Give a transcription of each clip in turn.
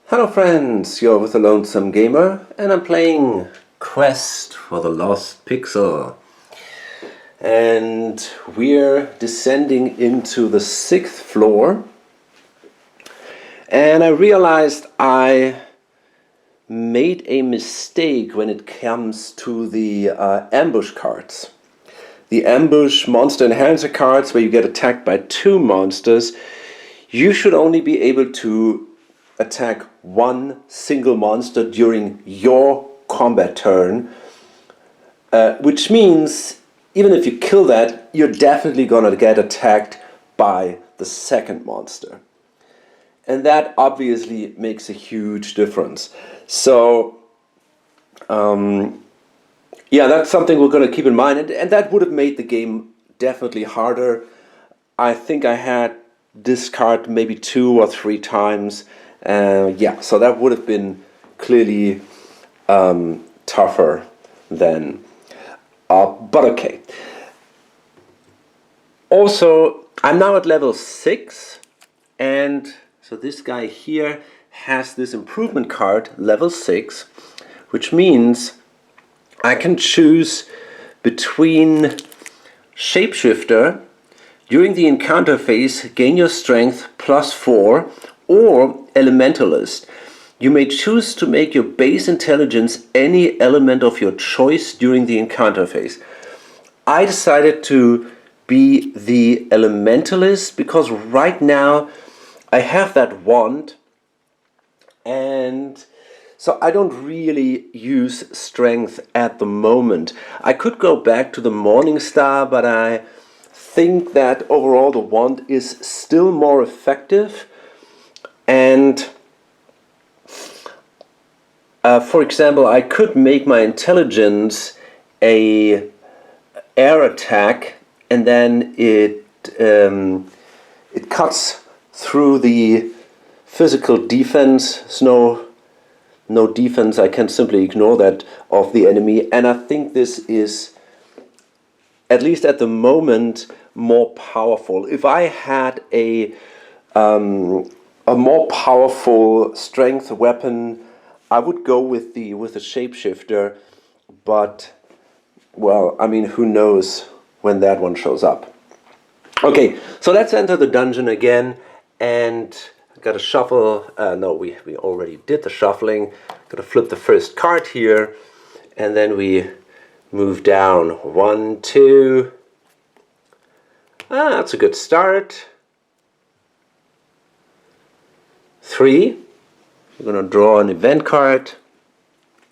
Hello friends, you're with the Lonesome Gamer and I'm playing Quest for the Lost Pixel. And we're descending into the 6th floor. And I realized I made a mistake when it comes to the ambush cards. The ambush monster enhancer cards where you get attacked by 2 monsters. You should only be able to attack one single monster during your combat turn, which means even if you kill that, you're definitely gonna get attacked by the second monster. And that obviously makes a huge difference. So yeah, that's something we're gonna keep in mind, and that would have made the game definitely harder. I think I had this card maybe 2 or 3 times. Yeah, so that would have been clearly tougher then. But okay. Also, I'm now at level 6, and so this guy here has this improvement card, level 6, which means I can choose between Shapeshifter. During the encounter phase, gain your strength +4, or Elementalist. You may choose to make your base intelligence any element of your choice during the encounter phase. I decided to be the Elementalist because right now I have that wand, and so I don't really use strength at the moment. I could go back to the Morning Star, but I think that overall the wand is still more effective. And for example, I could make my intelligence a air attack, and then it cuts through the physical defense. So no defense. I can simply ignore that of the enemy, and I think this is, at least at the moment, more powerful. If I had a more powerful strength weapon, I would go with the Shapeshifter, but well, I mean, who knows when that one shows up. Okay, so let's enter the dungeon again, and I gotta shuffle. No, we already did the shuffling. Gotta flip the first card here, and then we move down 1, 2. That's a good start. 3. We're going to draw an event card.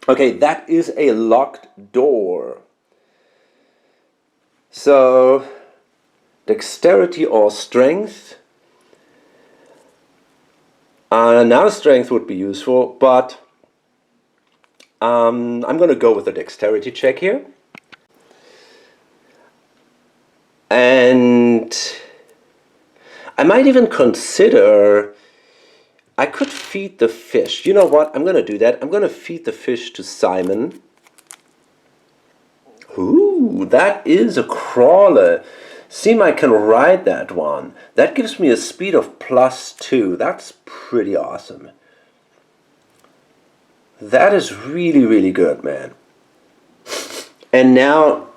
Okay, that is a locked door. So, dexterity or strength. Now strength would be useful, but I'm going to go with a dexterity check here. And I might even consider, I could feed the fish. You know what? I'm going to do that. I'm going to feed the fish to Simon. Ooh, that is a crawler. Seem I can ride that one. That gives me a speed of +2. That's pretty awesome. That is really, really good, man. And now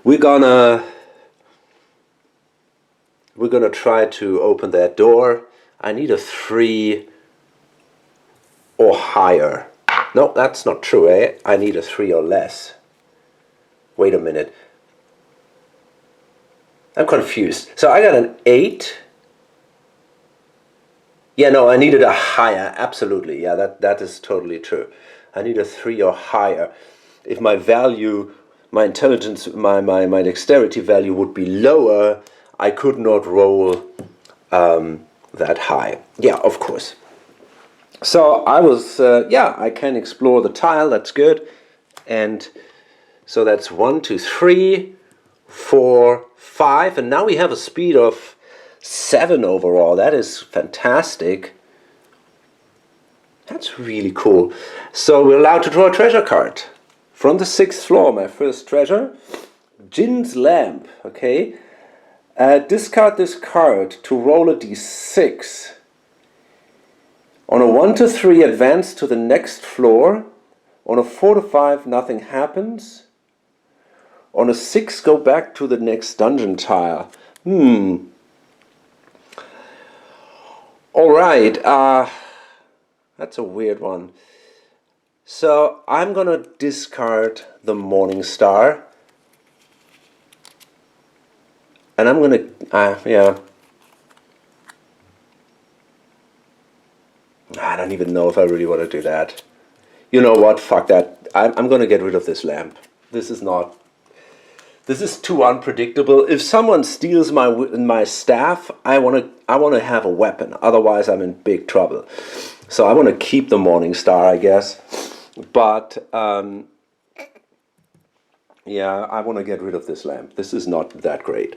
we're gonna try to open that door. I need a 3 or higher. No, that's not true, eh? I need a 3 or less. Wait a minute. I'm confused. So I got an 8. Yeah, no, I needed a higher. Absolutely. Yeah, that is totally true. I need a 3 or higher. If my value, my intelligence, my dexterity value would be lower, I could not roll that high. Yeah, of course. So I was, yeah, I can explore the tile. That's good. And so that's 1, 2, 3, 4, 5, and now we have a speed of 7 overall. That is fantastic. That's really cool. So we're allowed to draw a treasure card from the 6th floor. My first treasure, Jin's lamp. Okay. Discard this card to roll a d6. On a 1 to 3, advance to the next floor. On a 4 to 5, nothing happens. On a 6, go back to the next dungeon tile. Alright, that's a weird one. So I'm gonna discard the Morning Star. And I'm gonna, yeah. I don't even know if I really want to do that. You know what? Fuck that. I'm going to get rid of this lamp. This is too unpredictable. If someone steals my staff, I want to have a weapon. Otherwise, I'm in big trouble. So I want to keep the Morning Star, I guess. But yeah, I want to get rid of this lamp. This is not that great.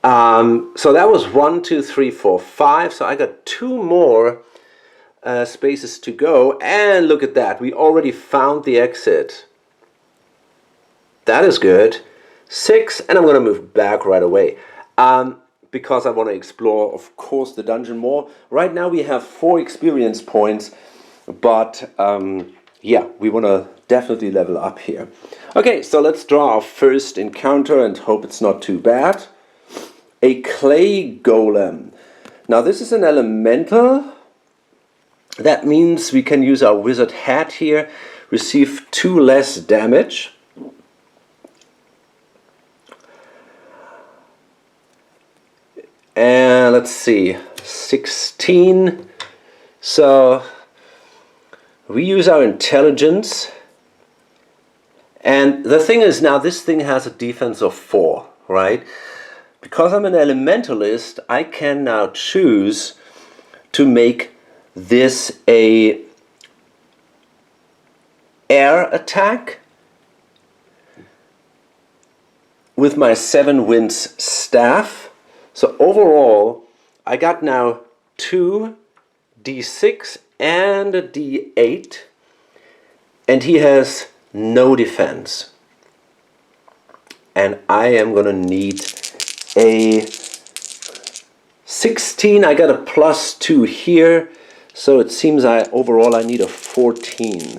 So that was 1, 2, 3, 4, 5. So I got 2 more spaces to go, and look at that, we already found the exit. That is good. 6, and I'm going to move back right away because I want to explore, of course, the dungeon more. Right now we have 4 experience points, but yeah, we want to definitely level up here. Okay, so let's draw our first encounter and hope it's not too bad. A clay golem. Now this is an elemental. That means we can use our wizard hat here, receive 2 less damage. And let's see, 16. So we use our intelligence. And the thing is, now this thing has a defense of 4, right? Because I'm an elementalist, I can now choose to make this a air attack with my 7 winds staff. So overall I got now 2 d6 and a d8, and he has no defense, and I am gonna need a 16. I got a +2 here. So it seems overall I need a 14.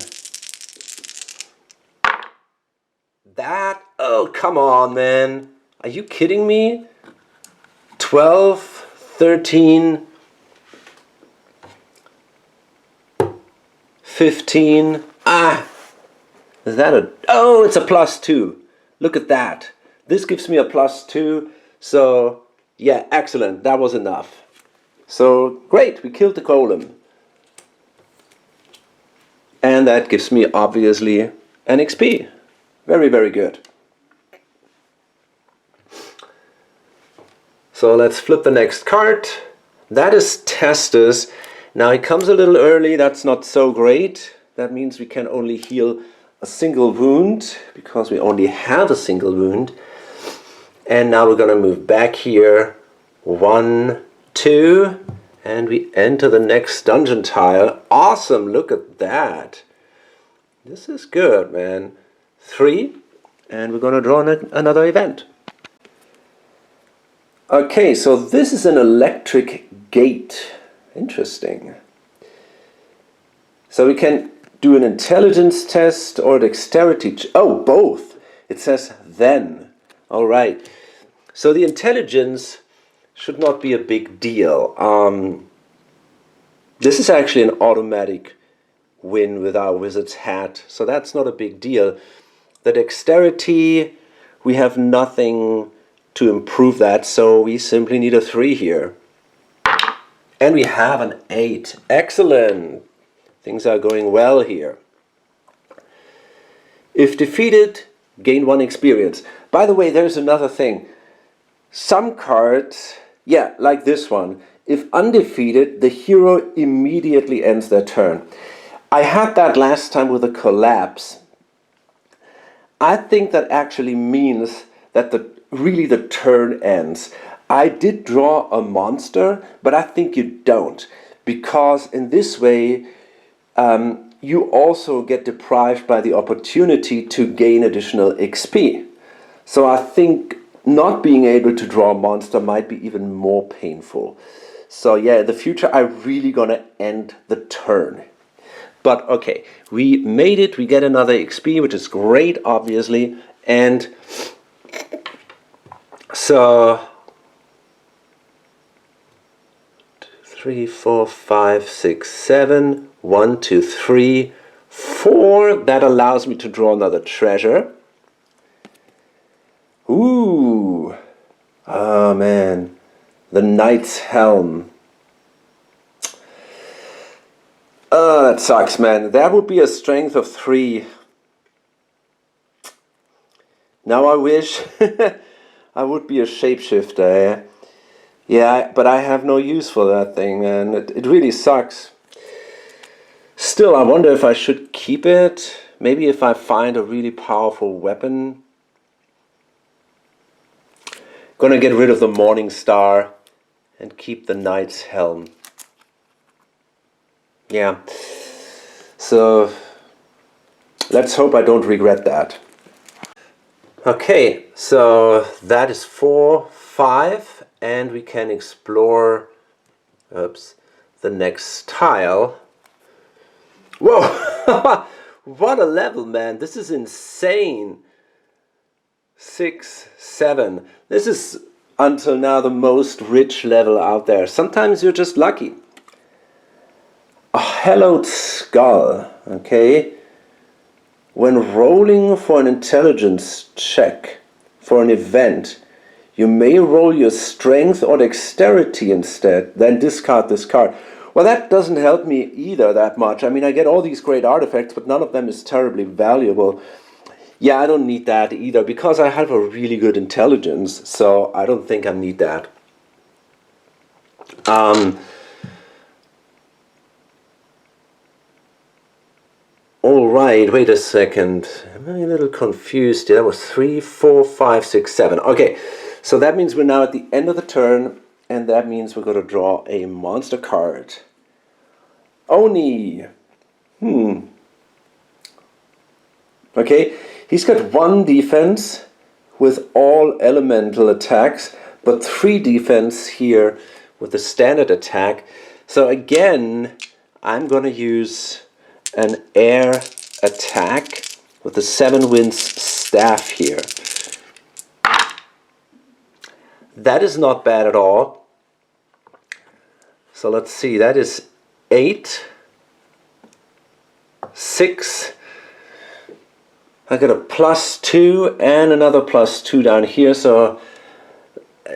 That, oh come on man, are you kidding me? 12, 13, 15, is that a, oh it's a +2. Look at that, this gives me a +2, so yeah, excellent, that was enough. So great, we killed the golem. And that gives me, obviously, an XP. Very, very good. So let's flip the next card. That is Testus. Now he comes a little early, that's not so great. That means we can only heal a single wound, because we only have a single wound. And now we're going to move back here. 1, 2... and we enter the next dungeon tile. Awesome, look at that. This is good, man. 3, and we're going to draw another event. Okay, so this is an electric gate. Interesting. So we can do an intelligence test or dexterity. Oh, both. It says then. All right. So the intelligence should not be a big deal. This is actually an automatic win with our wizard's hat, so that's not a big deal. The dexterity, we have nothing to improve that, so we simply need a 3 here. And we have an 8. Excellent! Things are going well here. If defeated, gain 1 experience. By the way, there's another thing. Some cards, yeah, like this one, if undefeated, the hero immediately ends their turn. I had that last time with a collapse. I think that actually means that really the turn ends. I did draw a monster, but I think you don't, because in this way you also get deprived by the opportunity to gain additional XP. So I think not being able to draw a monster might be even more painful. So yeah, in the future I'm really gonna end the turn. But okay, we made it, we get another XP, which is great, obviously. And so 3, 4, 5, 6, 7, 1, 2, 3, 4. That allows me to draw another treasure. Ooh. Oh man. The Knight's Helm. Oh, that sucks, man. That would be a strength of 3. Now I wish I would be a shapeshifter. Eh? Yeah, but I have no use for that thing, man. It really sucks. Still, I wonder if I should keep it. Maybe if I find a really powerful weapon. Gonna get rid of the Morning Star and keep the Knight's Helm. Yeah. So let's hope I don't regret that. Okay, so that is 4, 5, and we can explore the next tile. Whoa! What a level, man! This is insane. 6, 7. This is until now the most rich level out there. Sometimes you're just lucky. A hallowed skull. Okay. When rolling for an intelligence check for an event, you may roll your strength or dexterity instead, then discard this card. Well, that doesn't help me either that much. I mean, I get all these great artifacts, but none of them is terribly valuable. Yeah, I don't need that either, because I have a really good intelligence, so I don't think I need that. Alright, wait a second. I'm a little confused. That was 3, 4, 5, 6, 7. Okay, so that means we're now at the end of the turn, and that means we're going to draw a monster card. Oni. Okay, he's got 1 defense with all elemental attacks, but 3 defense here with the standard attack. So again, I'm going to use an air attack with the 7 Winds staff here. That is not bad at all. So let's see, that is 8, 6. I got a +2 and another +2 down here, so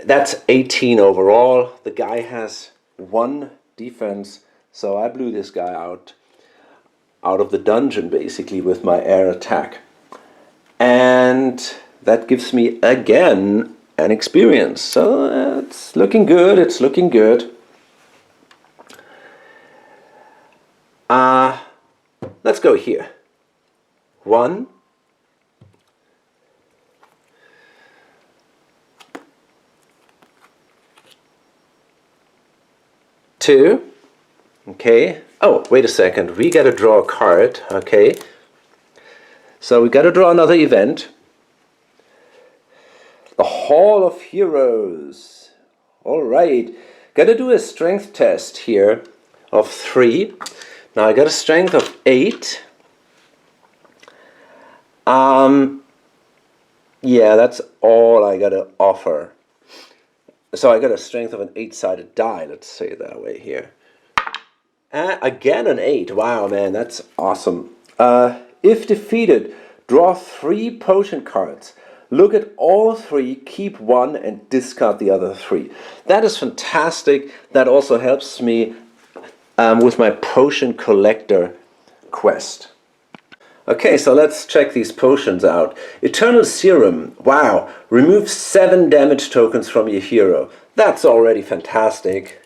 that's 18 overall. The guy has 1 defense, so I blew this guy out of the dungeon basically with my air attack. And that gives me again an experience. So it's looking good, it's looking good. Let's go here. 1. 2. Okay. Oh, wait a second. We gotta draw a card. Okay. So we gotta draw another event. The Hall of Heroes. Alright. Gotta do a strength test here of 3. Now I got a strength of 8. Yeah, that's all I gotta offer. So I got a strength of an 8-sided die, let's say it that way here. Again an 8. Wow, man, that's awesome. If defeated, draw 3 potion cards. Look at all 3, keep 1, and discard the other 3. That is fantastic. That also helps me with my potion collector quest. Okay, so let's check these potions out. Eternal Serum. Wow, remove 7 damage tokens from your hero. That's already fantastic.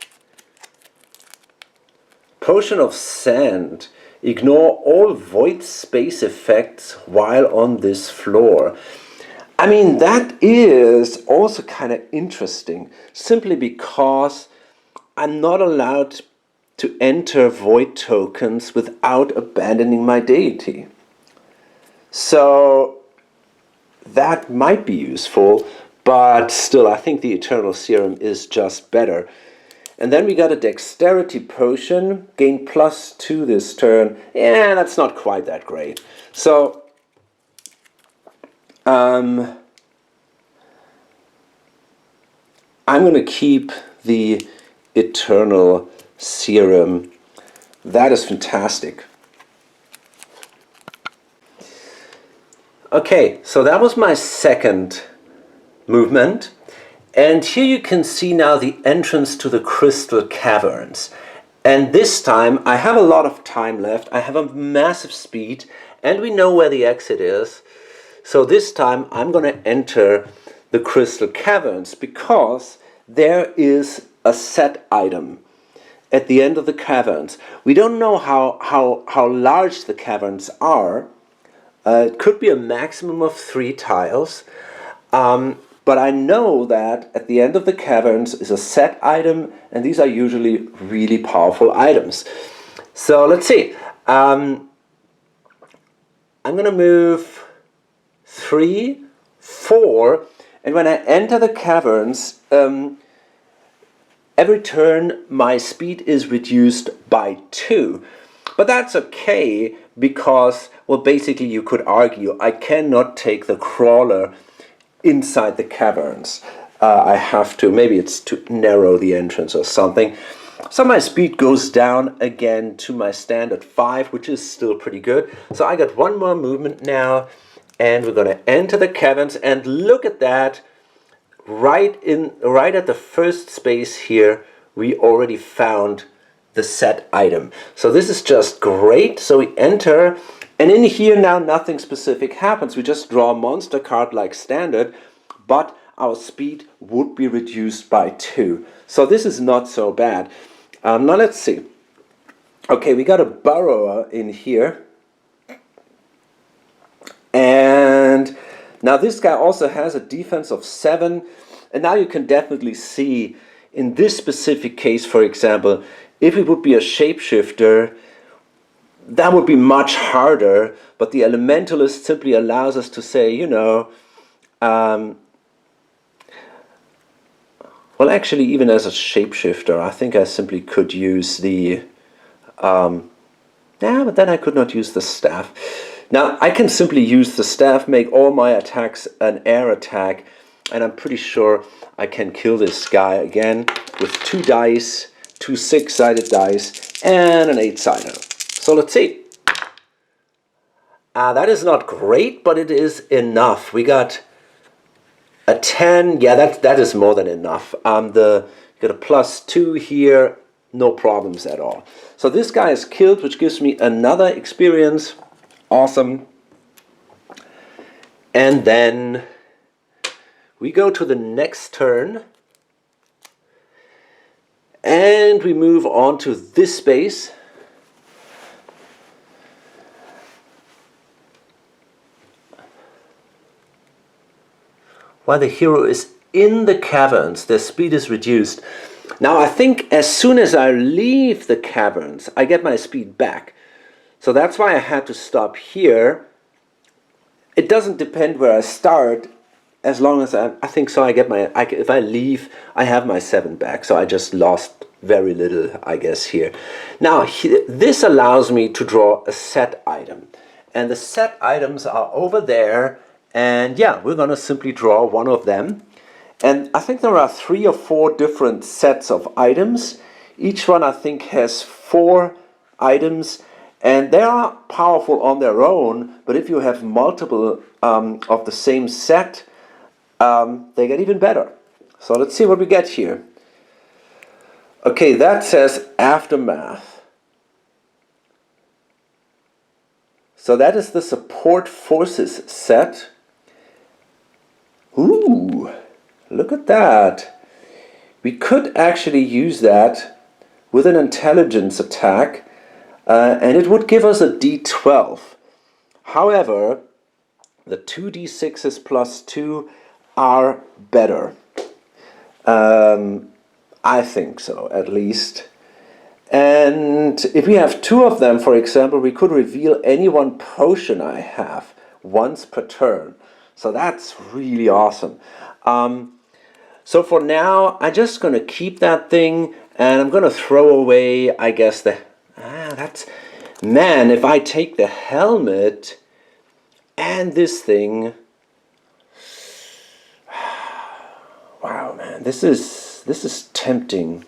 Potion of Sand. Ignore all void space effects while on this floor. I mean, that is also kind of interesting, simply because I'm not allowed to enter void tokens without abandoning my deity. So that might be useful, but still I think the Eternal Serum is just better. And then we got a dexterity potion, gain +2 this turn. Yeah, that's not quite that great. So, I'm going to keep the Eternal Serum. That is fantastic. Okay, so that was my second movement. And here you can see now the entrance to the Crystal Caverns. And this time I have a lot of time left. I have a massive speed and we know where the exit is. So this time I'm going to enter the Crystal Caverns because there is a set item at the end of the caverns. We don't know how large the caverns are. It could be a maximum of 3 tiles. But I know that at the end of the caverns is a set item, and these are usually really powerful items. So let's see. I'm going to move 3, 4, and when I enter the caverns, every turn my speed is reduced by 2. But that's okay because, well, basically you could argue I cannot take the crawler inside the caverns. I have to, maybe it's to narrow the entrance or something. So my speed goes down again to my standard 5, which is still pretty good. So I got one more movement now, and we're going to enter the caverns, and look at that. Right at the first space here, we already found the set item. So this is just great. So we enter, and in here now nothing specific happens. We just draw a monster card like standard, but our speed would be reduced by 2. So this is not so bad. Now let's see. Okay, we got a burrower in here. And now this guy also has a defense of 7. And now you can definitely see in this specific case, for example, if it would be a shapeshifter, that would be much harder, but the Elementalist simply allows us to say, you know, well, actually, even as a shapeshifter, I think I simply could use the, yeah, but then I could not use the staff. Now, I can simply use the staff, make all my attacks an air attack, and I'm pretty sure I can kill this guy again with 2 dice, 2 6-sided dice, and an 8-sider. So let's see. That is not great, but it is enough. We got a 10. Yeah, that is more than enough. You got a +2 here. No problems at all. So this guy is killed, which gives me another experience. Awesome. And then we go to the next turn. And we move on to this space. While the hero is in the caverns, their speed is reduced. Now I think as soon as I leave the caverns, I get my speed back. So that's why I had to stop here. It doesn't depend where I start, as long as I think so. I get my, if I leave, I have my 7 back. So I just lost very little, I guess, here. Now this allows me to draw a set item, and the set items are over there. And yeah, we're going to simply draw one of them. And I think there are 3 or 4 different sets of items. Each one, I think, has 4 items. And they are powerful on their own. But if you have multiple of the same set, they get even better. So let's see what we get here. Okay, that says Aftermath. So that is the Support Forces set. Ooh, look at that. We could actually use that with an intelligence attack, and it would give us a d12. However, the 2d6s +2 are better. I think so, at least. And if we have 2 of them, for example, we could reveal any one potion I have once per turn. So that's really awesome. So for now, I'm just going to keep that thing, And I'm gonna throw away, I guess, that's... Man, if I take the helmet and this thing... Wow, man, this is tempting.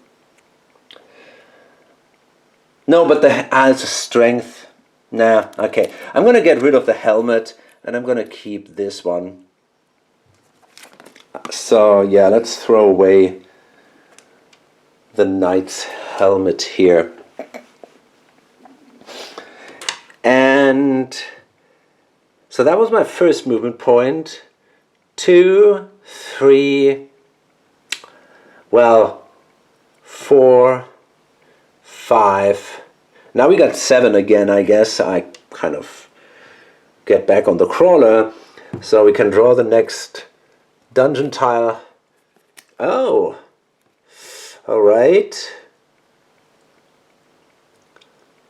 No, but it's a strength. Nah, okay. I'm gonna get rid of the helmet and I'm gonna keep this one. So yeah, let's throw away the knight's helmet here. And so that was my first movement point. 2, 3, well, 4, 5. Now we got 7 again, I guess. I kind of get back on the crawler so we can draw the next dungeon tile. Oh, all right.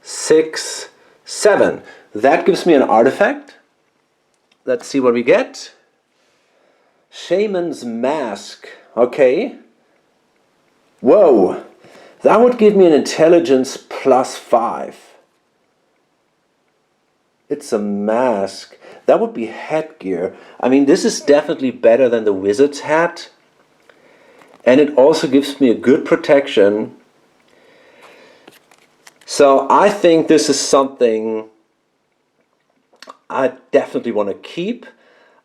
6, 7. That gives me an artifact. Let's see what we get. Shaman's Mask. Okay. Whoa. That would give me an intelligence +5. It's a mask. That would be headgear. I mean, this is definitely better than the wizard's hat. And it also gives me a good protection. So I think this is something I definitely want to keep.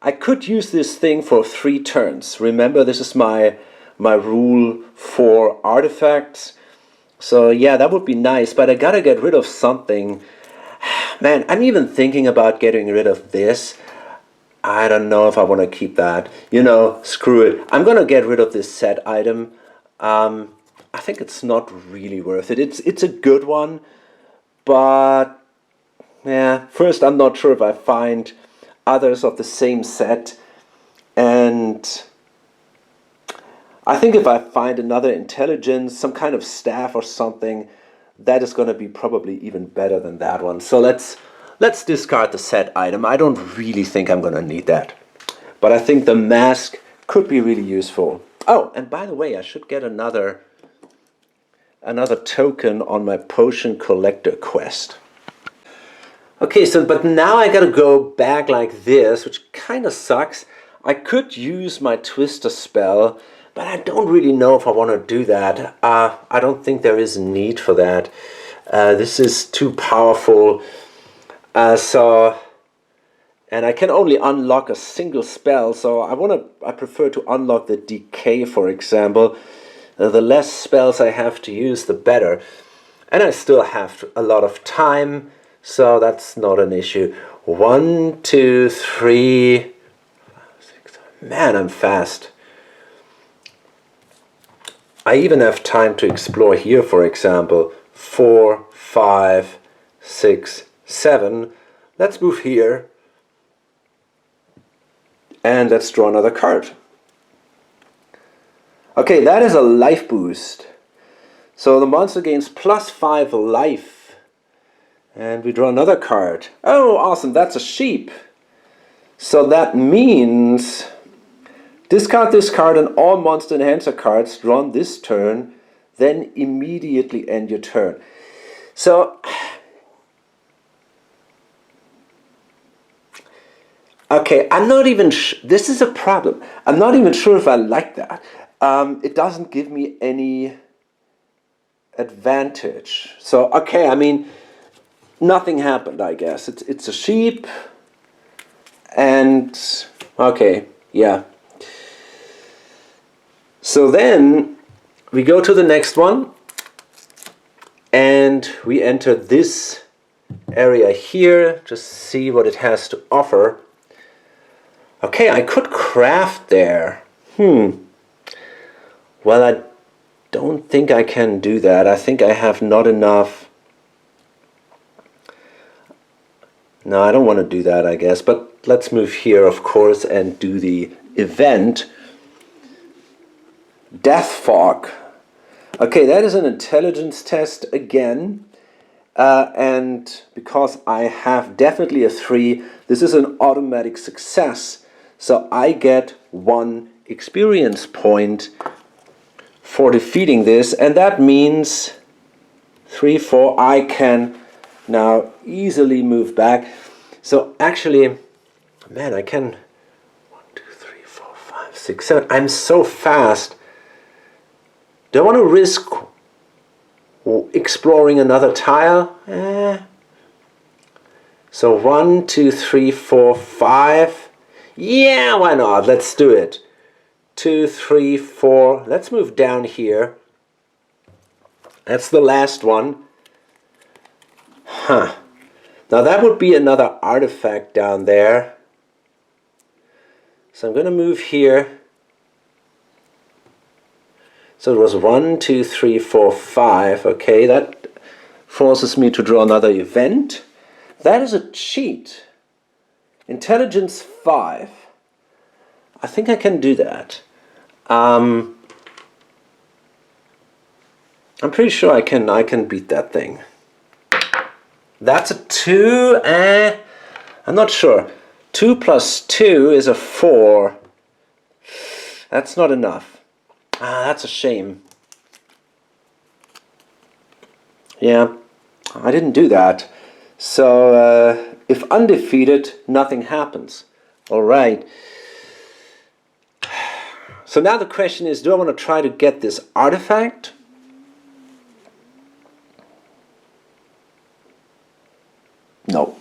I could use this thing for 3 turns. Remember, this is my rule for artifacts. So yeah, that would be nice, but I gotta get rid of something. Man, I'm even thinking about getting rid of this. I don't know if I want to keep that. You know, screw it. I'm gonna get rid of this set item. I think it's not really worth it. It's a good one, but yeah, first I'm not sure if I find others of the same set, and I think if I find another intelligence, some kind of staff or something, that is going to be probably even better than that one. So let's discard the set item. I don't really think I'm going to need that. But I think the mask could be really useful. Oh, and by the way, I should get another token on my potion collector quest. Okay, so but now I got to go back like this, which kind of sucks. I could use my twister spell, but I don't really know if I want to do that. I don't think there is a need for that. This is too powerful. And I can only unlock a single spell, so I prefer to unlock the decay, for example. The less spells I have to use, the better. And I still have a lot of time, so that's not an issue. 1, 2, 3, 5, 6. Man, I'm fast. I even have time to explore here, for example. 4, 5, 6, 7. Let's move here. And let's draw another card. Okay, that is a life boost. So the monster gains +5 life. And we draw another card. Oh, awesome, that's a sheep. So that means discard this card and all monster enhancer cards drawn this turn, then immediately end your turn. So, okay, I'm not even this is a problem. I'm not even sure if I like that. It doesn't give me any advantage. So, okay, I mean, nothing happened, I guess. It's a sheep, and okay, yeah. So then we go to the next one and we enter this area here, just see what it has to offer. Okay, I could craft there. Well, I don't think I can do that. I think I have not enough. No, I don't want to do that, I guess. But let's move here, of course, and do the event. Death Fog. Okay, that is an intelligence test again. And because I have definitely a 3, this is an automatic success. So I get 1 experience point for defeating this, and that means 3, 4, I can now easily move back. So actually, man, I can 1, 2, 3, 4, 5, 6, 7. I'm so fast. Do I want to risk exploring another tile? So 1, 2, 3, 4, 5. Yeah, why not? Let's do it. 2, 3, 4. Let's move down here. That's the last one. Huh. Now that would be another artifact down there. So I'm going to move here. So it was 1, 2, 3, 4, 5. Okay, that forces me to draw another event. That is a cheat. Intelligence 5. I think I can do that. I'm pretty sure I can beat that thing. That's a 2. I'm not sure. 2 plus 2 is a 4. That's not enough. That's a shame. Yeah, I didn't do that. So if undefeated, nothing happens. All right. So now the question is, do I want to try to get this artifact? No.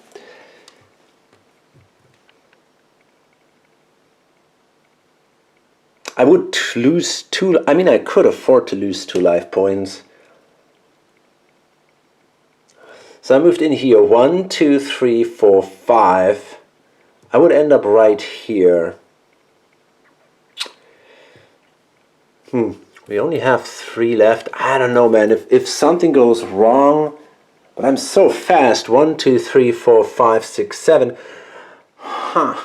I would lose 2. I mean, I could afford to lose 2 life points. So I moved in here. 1, 2, 3, 4, 5. I would end up right here. We only have 3 left. I don't know, man. If something goes wrong, but I'm so fast. 1, 2, 3, 4, 5, 6, 7. Huh.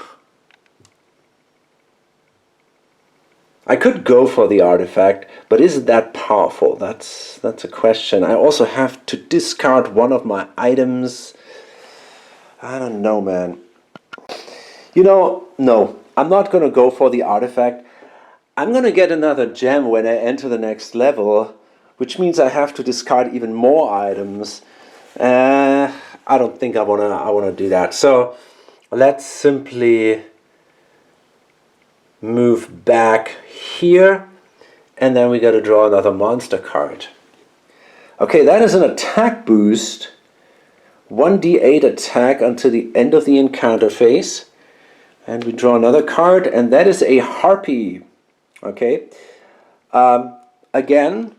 I could go for the artifact, but is it that powerful? That's a question. I also have to discard one of my items. I don't know, man. You know, no. I'm not going to go for the artifact. I'm going to get another gem when I enter the next level, which means I have to discard even more items. I don't think I want to do that. So let's simply move back here, and then we got to draw another monster card. Okay, that is an attack boost. 1d8 attack until the end of the encounter phase. And we draw another card, and that is a harpy. Okay. Again,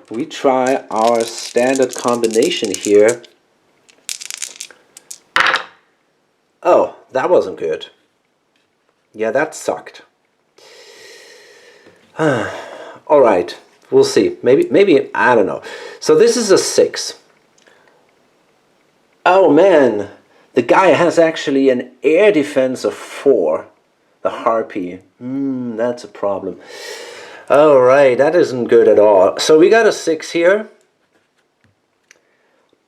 we try our standard combination here. Oh, that wasn't good. Yeah, that sucked. All right, we'll see. Maybe I don't know. So this is a 6. Oh man, the guy has actually an air defense of 4. The harpy. That's a problem. All right, that isn't good at all. So we got a 6 here.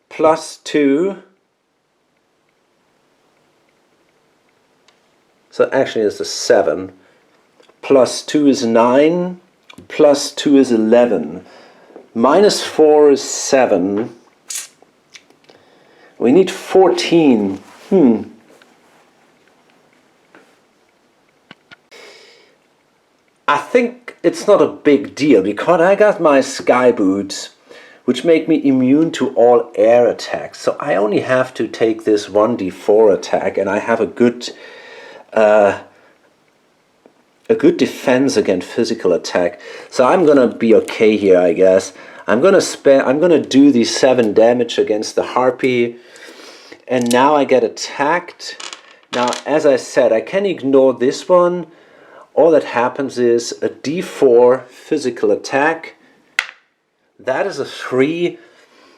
Plus 2. So actually it's a 7. Plus 2 is 9. Plus 2 is 11. Minus 4 is 7. We need 14. I think it's not a big deal because I got my sky boots, which make me immune to all air attacks. So I only have to take this 1d4 attack, and I have a good defense against physical attack. So I'm gonna be okay here, I guess. I'm gonna do the 7 damage against the harpy, and now I get attacked. Now, as I said, I can ignore this one. All that happens is a d4 physical attack. That is a 3,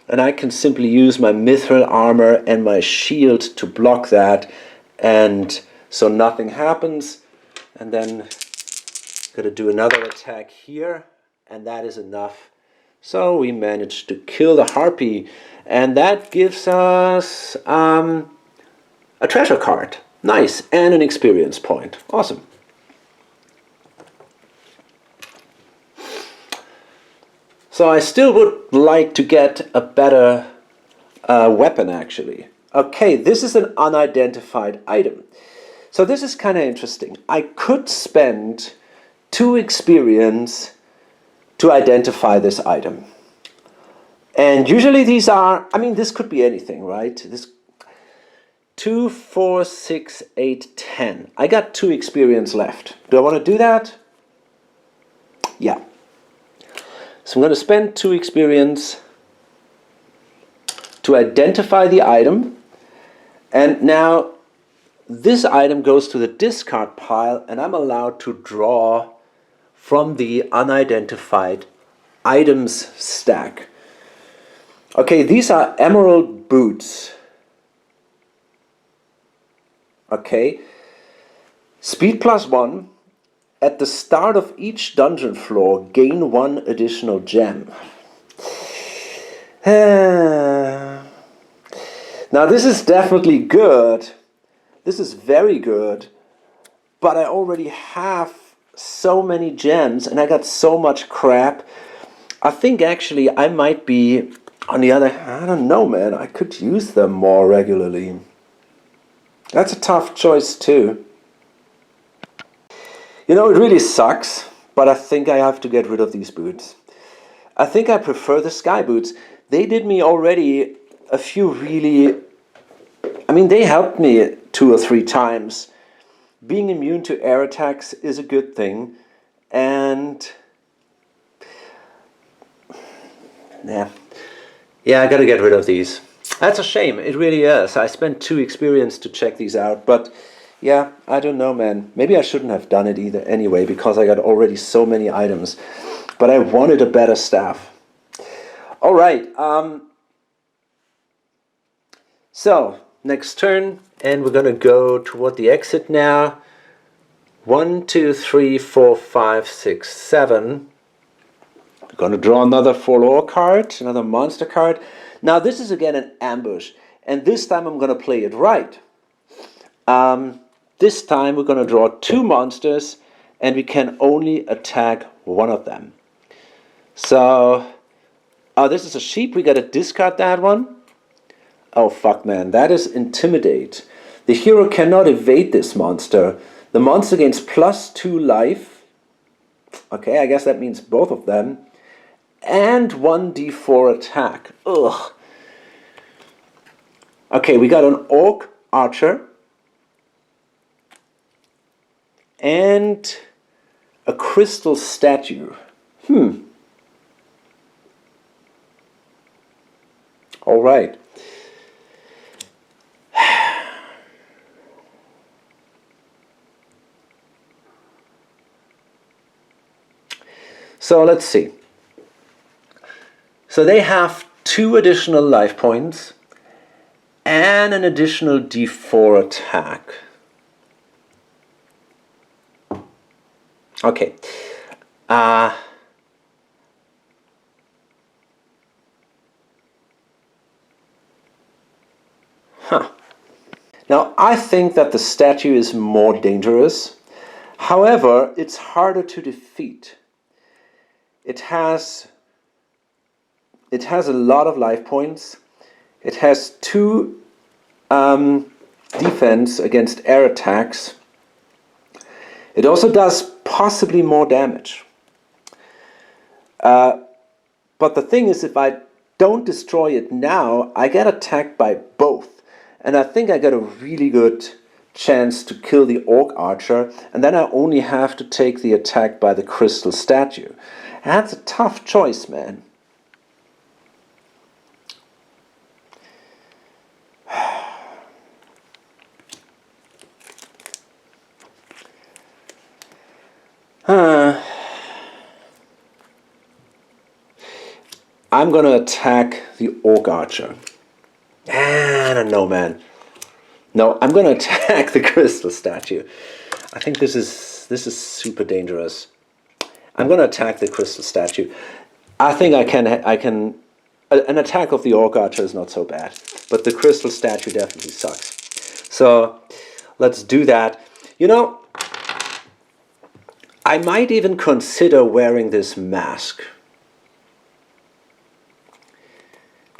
and I can simply use my mithril armor and my shield to block that, and so nothing happens. And then gonna do another attack here, and that is enough. So we managed to kill the harpy, and that gives us a treasure card. Nice, and an experience point. Awesome. So I still would like to get a better weapon, actually. Okay, this is an unidentified item. So this is kind of interesting. I could spend 2 experience to identify this item. And usually these are, I mean, this could be anything, right? This 2, 4, 6, 8, 10. I got 2 experience left. Do I want to do that? Yeah. So I'm going to spend 2 experience to identify the item. And now this item goes to the discard pile, and I'm allowed to draw from the unidentified items stack. Okay, these are emerald boots. Okay, speed +1. At the start of each dungeon floor, gain 1 additional gem. Now this is definitely good. This is very good. But I already have so many gems and I got so much crap. I think actually I might be, on the other hand, I don't know, man. I could use them more regularly. That's a tough choice too. You know, it really sucks, but I think I have to get rid of these boots. I think I prefer the sky boots. They did me already a few really... I mean, they helped me 2 or 3 times. Being immune to air attacks is a good thing. And... yeah, I gotta get rid of these. That's a shame, it really is. I spent 2 experience to check these out, but... yeah, I don't know, man. Maybe I shouldn't have done it either anyway, because I got already so many items. But I wanted a better staff. Alright, so, next turn, and we're gonna go toward the exit now. 1, 2, 3, 4, 5, 6, 7. I'm gonna draw another follow card, another monster card. Now this is again an ambush, and this time I'm gonna play it right. This time we're going to draw 2 monsters and we can only attack one of them. So, oh, this is a sheep. We got to discard that one. Oh, fuck, man. That is Intimidate. The hero cannot evade this monster. The monster gains +2 life. Okay, I guess that means both of them. And 1d4 attack. Ugh. Okay, we got an orc archer. And a crystal statue. All right. So let's see. So they have 2 additional life points and an additional d4 attack. Okay. Huh. Now, I think that the statue is more dangerous. However, it's harder to defeat. It has a lot of life points. It has 2 defense against air attacks. It also does possibly more damage. But the thing is, if I don't destroy it now, I get attacked by both. And I think I got a really good chance to kill the orc archer, and then I only have to take the attack by the crystal statue. And that's a tough choice, man. I'm gonna attack the orc archer. I don't know, man. No, I'm gonna attack the crystal statue. I think this is super dangerous. I'm gonna attack the crystal statue. I think I can. An attack of the orc archer is not so bad, but the crystal statue definitely sucks. So let's do that. You know, I might even consider wearing this mask.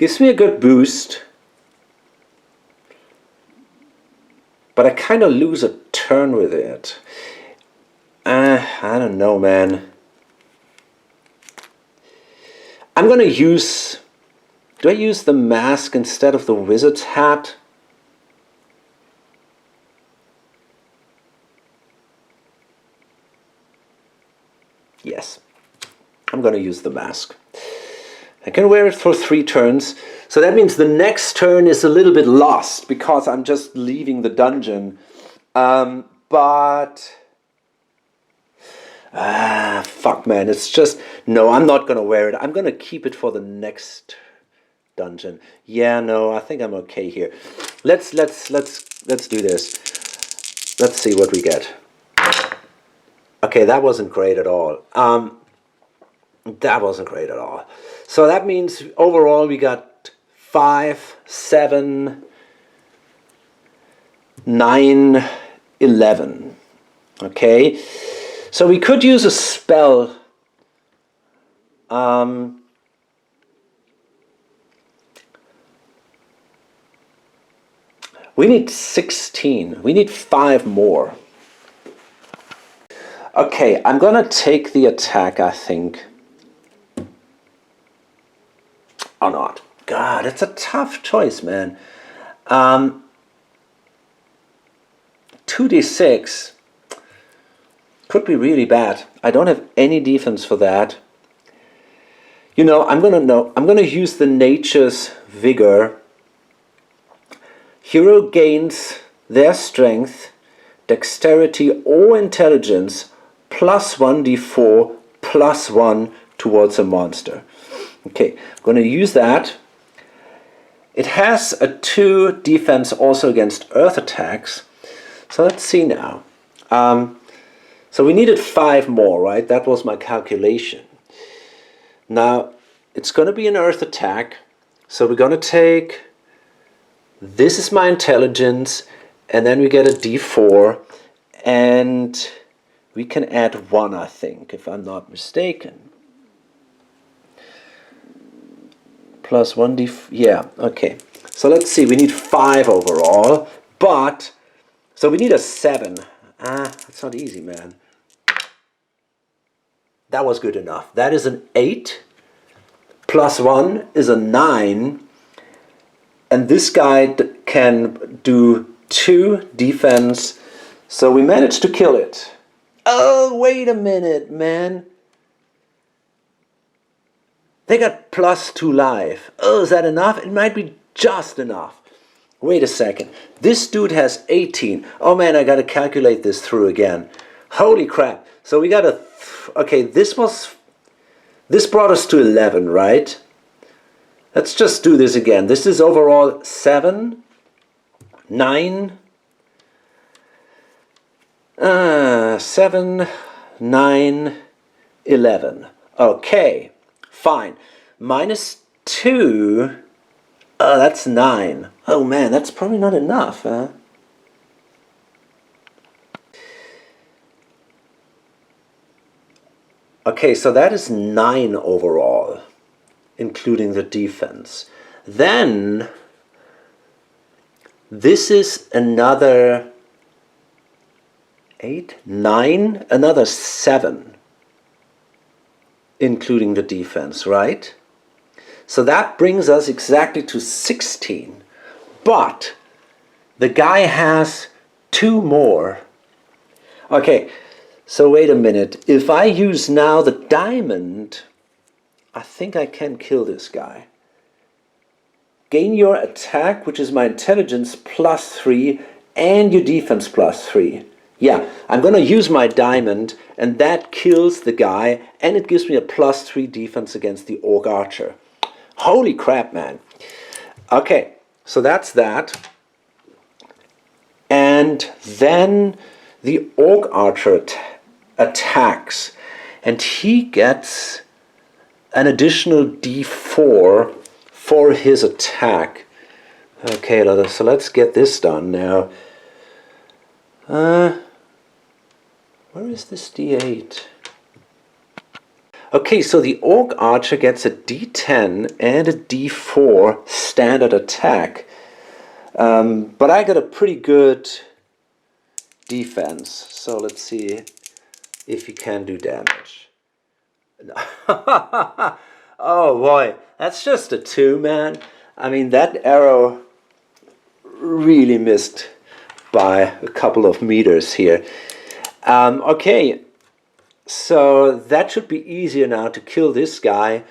Gives me a good boost. But I kind of lose a turn with it. I don't know, man. I'm gonna use... Do I use the mask instead of the wizard's hat? Yes. I'm gonna use the mask. I can wear it for 3 turns. So that means the next turn is a little bit lost because I'm just leaving the dungeon. Fuck, man. It's just... No, I'm not gonna wear it. I'm gonna keep it for the next dungeon. Yeah, no, I think I'm okay here. Let's do this. Let's see what we get. Okay, that wasn't great at all. That wasn't great at all. So that means overall we got 5, 7, 9, 11. Okay, so we could use a spell. We need 16. We need 5 more. Okay, I'm gonna take the attack, I think. Or not. God, it's a tough choice, man. 2d6 could be really bad. I don't have any defense for that. You know, I'm gonna use the nature's vigor. Hero gains their strength, dexterity, or intelligence plus 1d4 plus 1 towards a monster. Okay, I'm going to use that. It has a 2 defense also against earth attacks. So let's see now. So we needed 5 more, right? That was my calculation. Now, it's going to be an earth attack. So we're going to take... This is my intelligence, and then we get a d4, and we can add 1, I think, if I'm not mistaken. Plus 1d... Yeah, okay. So let's see, we need 5 overall, but... So we need a 7. That's not easy, man. That was good enough. That is an 8. Plus 1 is a 9. And this guy can do 2 defense. So we managed to kill it. Oh, wait a minute, man. They got plus 2 life. Oh, is that enough? It might be just enough. Wait a second. This dude has 18. Oh man, I gotta calculate this through again. Holy crap. So we got a... Okay, this brought us to 11, right? Let's just do this again. This is overall 7, 9, 7, 9, 11. Okay, fine. Minus 2, that's 9. Oh man, that's probably not enough, huh? Okay, so that is 9 overall, including the defense. Then, this is another 8, 9, another 7, including the defense, right? So that brings us exactly to 16. But the guy has 2 more. Okay, so wait a minute. If I use now the diamond, I think I can kill this guy. Gain your attack, which is my intelligence, plus 3, and your defense plus 3. Yeah, I'm going to use my diamond, and that kills the guy, and it gives me a plus 3 defense against the orc archer. Holy crap, man. Okay, so that's that. And then the orc archer attacks, and he gets an additional d4 for his attack. Okay, so let's get this done now. Where is this d8? Okay, so the Orc Archer gets a D10 and a D4 standard attack. But I got a pretty good defense. So let's see if he can do damage. Oh boy, that's just a 2, man. I mean, that arrow really missed by a couple of meters here. Okay, so that should be easier now to kill this guy.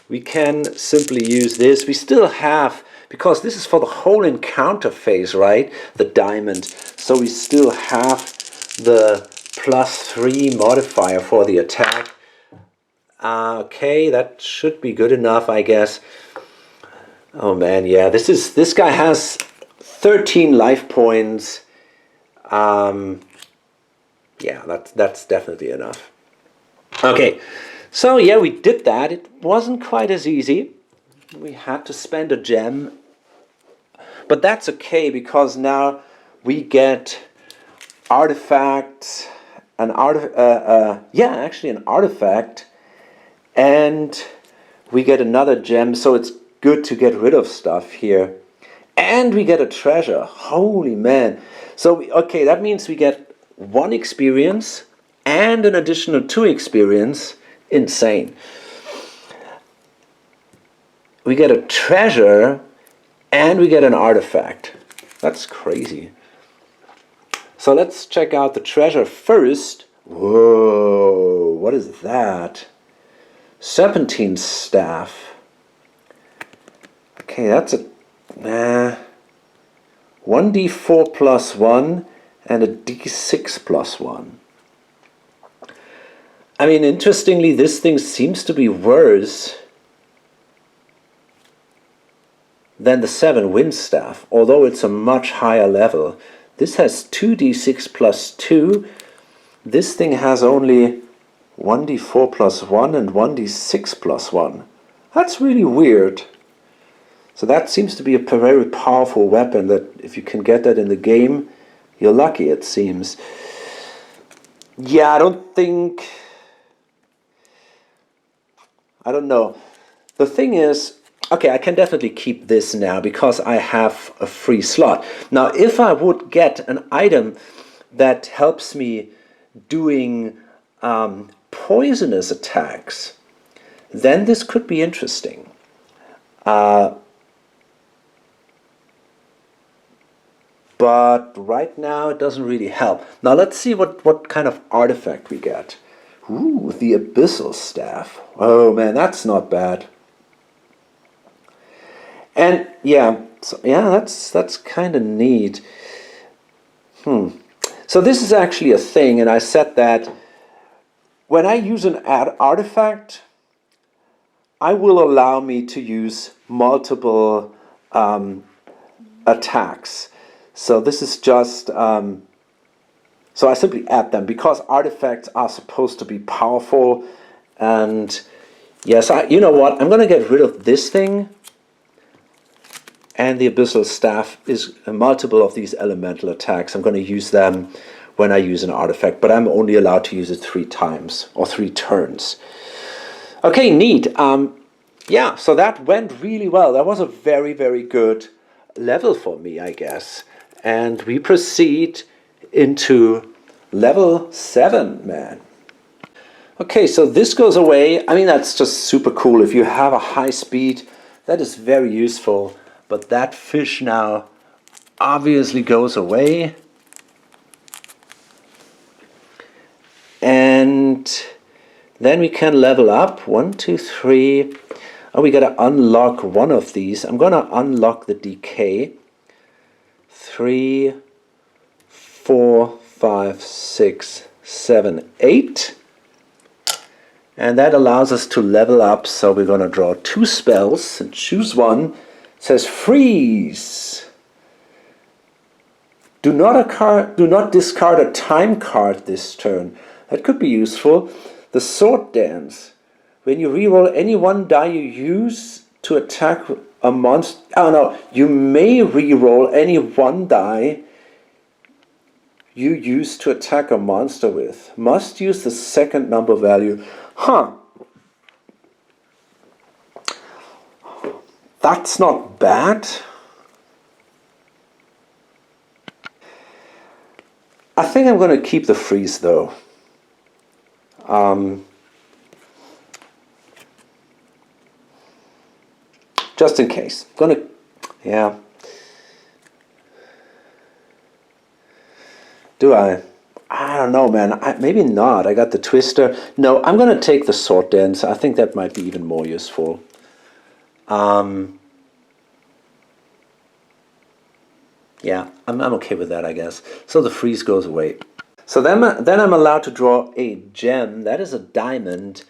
We can simply use this. We still have, because this is for the whole encounter phase, right? The diamond. So we still have the +3 modifier for the attack. Okay, that should be good enough, I guess. Oh man, yeah, this guy has 13 life points. Yeah, that's definitely enough. Okay, so yeah, we did that. It wasn't quite as easy. We had to spend a gem, but that's okay because now we get artifacts, an artifact, and we get another gem. So it's good to get rid of stuff here, and we get a treasure. Holy man! So okay, that means we get 1 experience and an additional 2 experience. Insane. We get a treasure and we get an artifact. That's crazy. So let's check out the treasure first. Whoa, what is that? Serpentine staff. Okay, that's a 1d4 plus 1 and a d6 plus 1. I mean, interestingly, this thing seems to be worse than the 7 wind staff, although it's a much higher level. This has 2d6 plus 2. This thing has only 1d4 plus 1 and 1d6 plus 1. That's really weird. So that seems to be a very powerful weapon that if you can get that in the game, you're lucky, it seems. Yeah, I don't know. The thing is, okay, I can definitely keep this now because I have a free slot. Now, if I would get an item that helps me doing poisonous attacks, then this could be interesting. But right now it doesn't really help. Now let's see what kind of artifact we get. Ooh, the Abyssal Staff. Oh man, that's not bad. And yeah, so yeah, that's kind of neat. So this is actually a thing, and I said that when I use an artifact, I will allow me to use multiple attacks. So this is just, so I simply add them because artifacts are supposed to be powerful. And yes, you know what, I'm going to get rid of this thing. And the Abyssal Staff is a multiple of these elemental attacks. I'm going to use them when I use an artifact, but I'm only allowed to use it 3 times or 3 turns. Okay, neat. Yeah, so that went really well. That was a very, very good level for me, I guess. And we proceed into level 7, man. Okay, so this goes away. I mean, that's just super cool. If you have a high speed, that is very useful. But that fish now obviously goes away. And then we can level up. 1, 2, 3. Oh, we got to unlock one of these. I'm going to unlock the decay. 3, 4, 5, 6, 7, 8. And that allows us to level up. So we're going to draw 2 spells and choose one. It says freeze. Do not discard a time card this turn. That could be useful. The sword dance. When you reroll any 1 die you use to attack a monster. Oh no, you may reroll any 1 die you use to attack a monster with. Must use the second number value. Huh. That's not bad. I think I'm going to keep the freeze though. Just in case. Yeah. Do I? I don't know, man. Maybe not. I got the twister. No, I'm going to take the sword dance. I think that might be even more useful. Yeah, I'm okay with that, I guess. So the freeze goes away. So then I'm allowed to draw a gem. That is a diamond.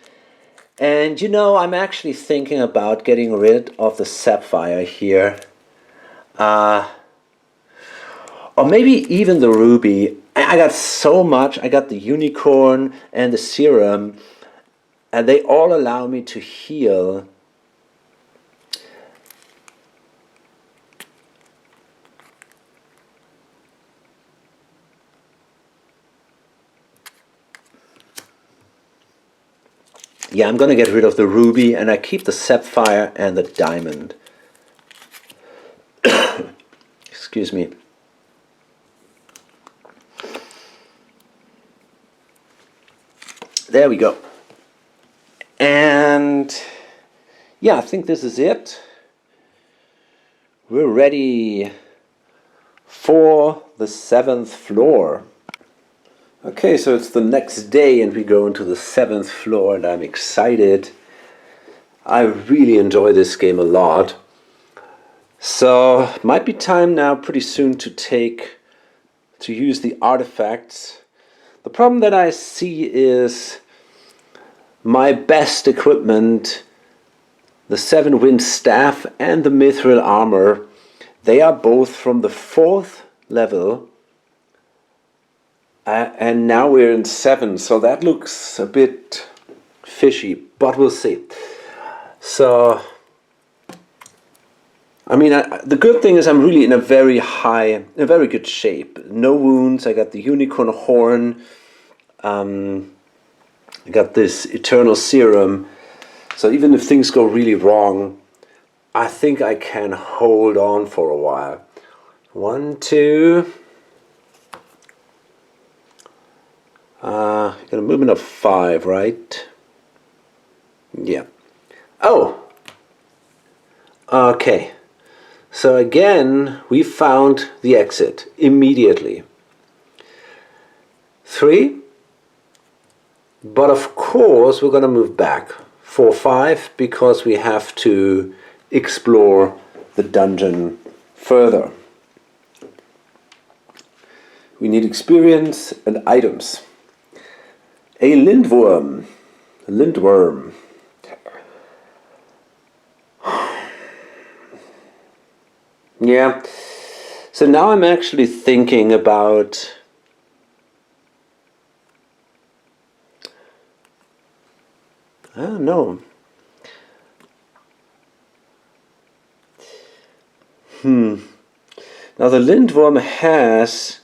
And you know, I'm actually thinking about getting rid of the sapphire here. Or maybe even the ruby. I got so much. I got the unicorn and the serum. And they all allow me to heal. Yeah, I'm going to get rid of the ruby and I keep the sapphire and the diamond. Excuse me. There we go. And yeah, I think this is it. We're ready for the 7th floor. Okay, so it's the next day and we go into the 7th floor and I'm excited. I really enjoy this game a lot. So might be time now pretty soon to use the artifacts. The problem that I see is my best equipment, the 7 wind staff and the mithril armor, they are both from the 4th level. And now we're in 7, so that looks a bit fishy, but we'll see. So, I mean, the good thing is I'm really in a very good shape. No wounds, I got the unicorn horn, I got this eternal serum. So even if things go really wrong, I think I can hold on for a while. 1, 2... got a movement of 5, right? Yeah. Oh! Okay. So again, we found the exit immediately. 3. But of course, we're going to move back. 4, 5, because we have to explore the dungeon further. We need experience and items. A lindworm. Lindworm. Yeah. So now I'm actually thinking about I don't know. Now the lindworm has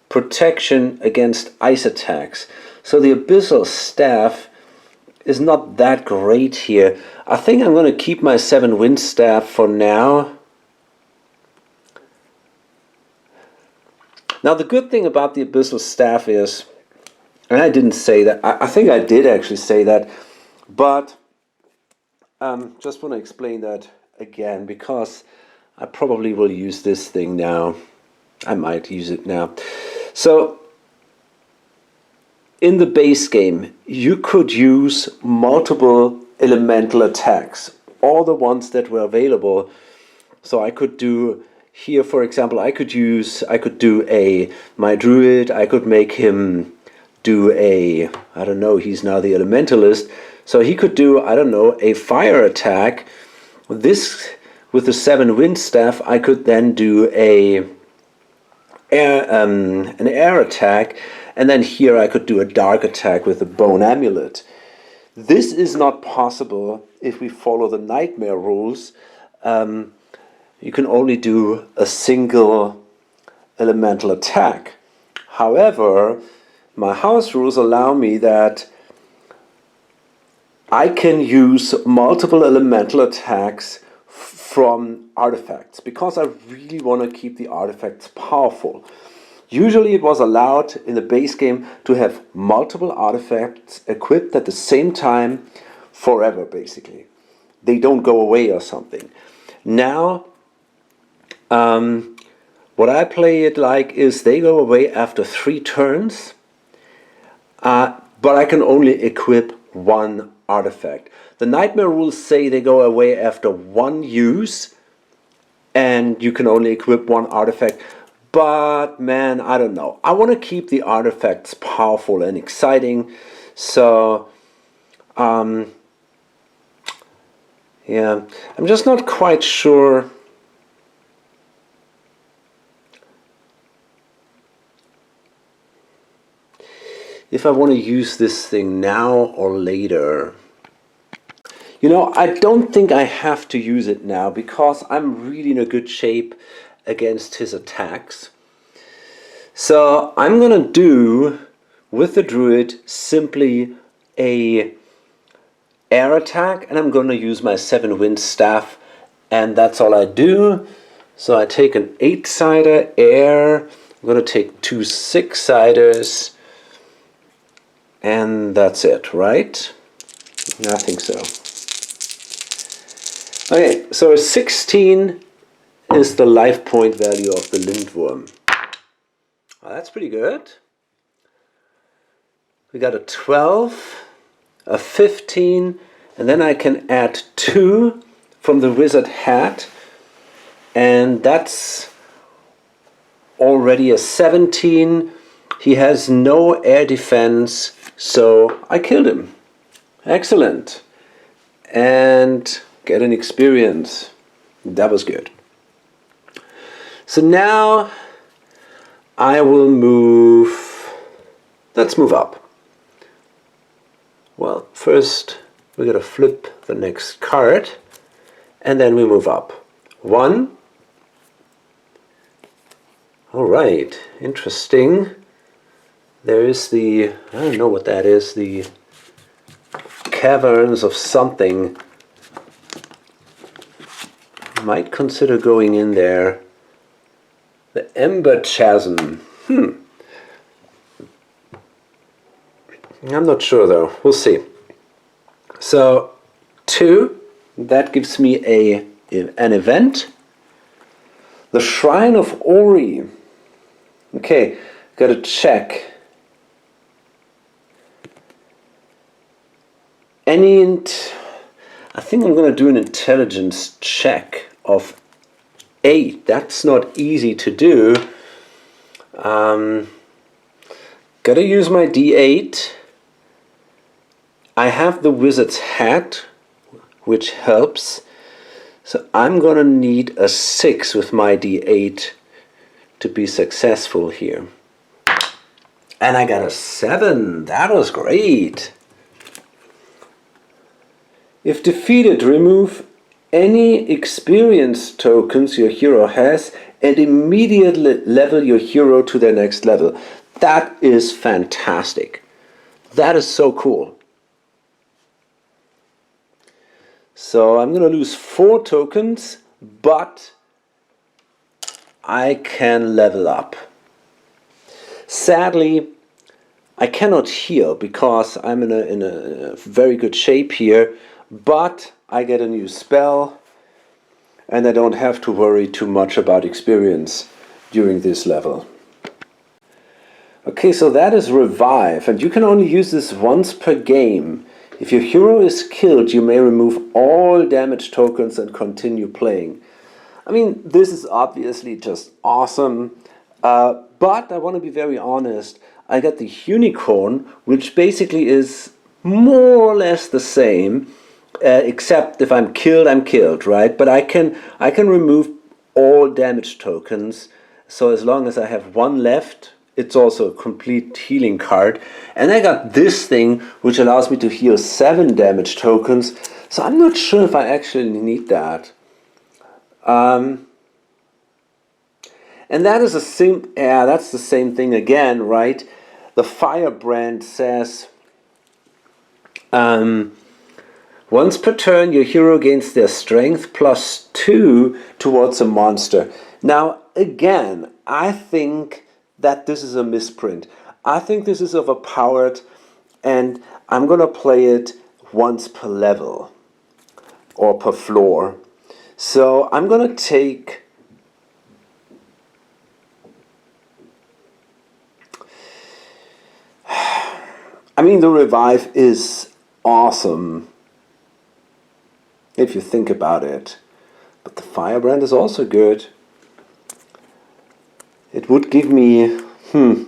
protection against ice attacks. So the abyssal staff is not that great here. I think I'm going to keep my 7 wind staff for now. Now the good thing about the abyssal staff is, and I didn't say that, I think I did actually say that, but just want to explain that again because I probably will use this thing now. I might use it now. So, in the base game, you could use multiple elemental attacks, all the ones that were available. So I could do here, for example, I could do my druid, I could make him do I don't know, he's now the elementalist, so he could do, I don't know, a fire attack. This, with the 7 wind staff, I could then do an air attack, and then here I could do a dark attack with the bone amulet. This is not possible if we follow the nightmare rules. You can only do a single elemental attack. However, my house rules allow me that I can use multiple elemental attacks from artifacts because I really want to keep the artifacts powerful. Usually it was allowed in the base game to have multiple artifacts equipped at the same time forever, basically. They don't go away or something. Now, what I play it like is they go away after 3 turns, but I can only equip one artifact. The Nightmare rules say they go away after 1 use, and you can only equip 1 artifact. But man, I don't know. I want to keep the artifacts powerful and exciting. So, yeah, I'm just not quite sure. If I want to use this thing now or later. You know, I don't think I have to use it now because I'm really in a good shape against his attacks. So I'm gonna do with the druid simply a air attack, and I'm gonna use my 7 wind staff, and that's all I do. So I take an 8-sider air, I'm gonna take 2 6-siders, and that's it, right? I think so. Okay, so a 16 is the life point value of the Lindworm. Well, that's pretty good. We got a 12, a 15, and then I can add 2 from the wizard hat, and that's already a 17. He has no air defense, so I killed him. Excellent. And get an experience. That was good. So now I will move. Let's move up. Well, first we gotta flip the next card, and then we move up. 1. All right, interesting. There is the, I don't know what that is, the Caverns of something. Might consider going in there. The Ember Chasm. I'm not sure though. We'll see. So 2, that gives me an event. The Shrine of Ori. Okay, gotta check. I think I'm gonna do an intelligence check of 8. That's not easy to do. Gotta use my D8. I have the wizard's hat, which helps. So I'm gonna need a 6 with my D8 to be successful here. And I got a 7. That was great. If defeated, remove any experience tokens your hero has and immediately level your hero to their next level. That is fantastic. That is so cool. So I'm going to lose 4 tokens, but I can level up. Sadly, I cannot heal because I'm in a very good shape here, but I get a new spell and I don't have to worry too much about experience during this level. Okay, so that is Revive, and you can only use this once per game. If your hero is killed, you may remove all damage tokens and continue playing. I mean, this is obviously just awesome, but I want to be very honest. I got the Unicorn, which basically is more or less the same, except if I'm killed, right? But I can remove all damage tokens, so as long as I have 1 left, it's also a complete healing card. And I got this thing, which allows me to heal 7 damage tokens, so I'm not sure if I actually need that. And that is that's the same thing again, right? The Firebrand says Once per turn, your hero gains their strength +2 towards a monster. Now, again, I think that this is a misprint. I think this is overpowered, and I'm gonna play it once per level or per floor. So I'm gonna take I mean, the revive is awesome if you think about it, but the firebrand is also good. It would give me I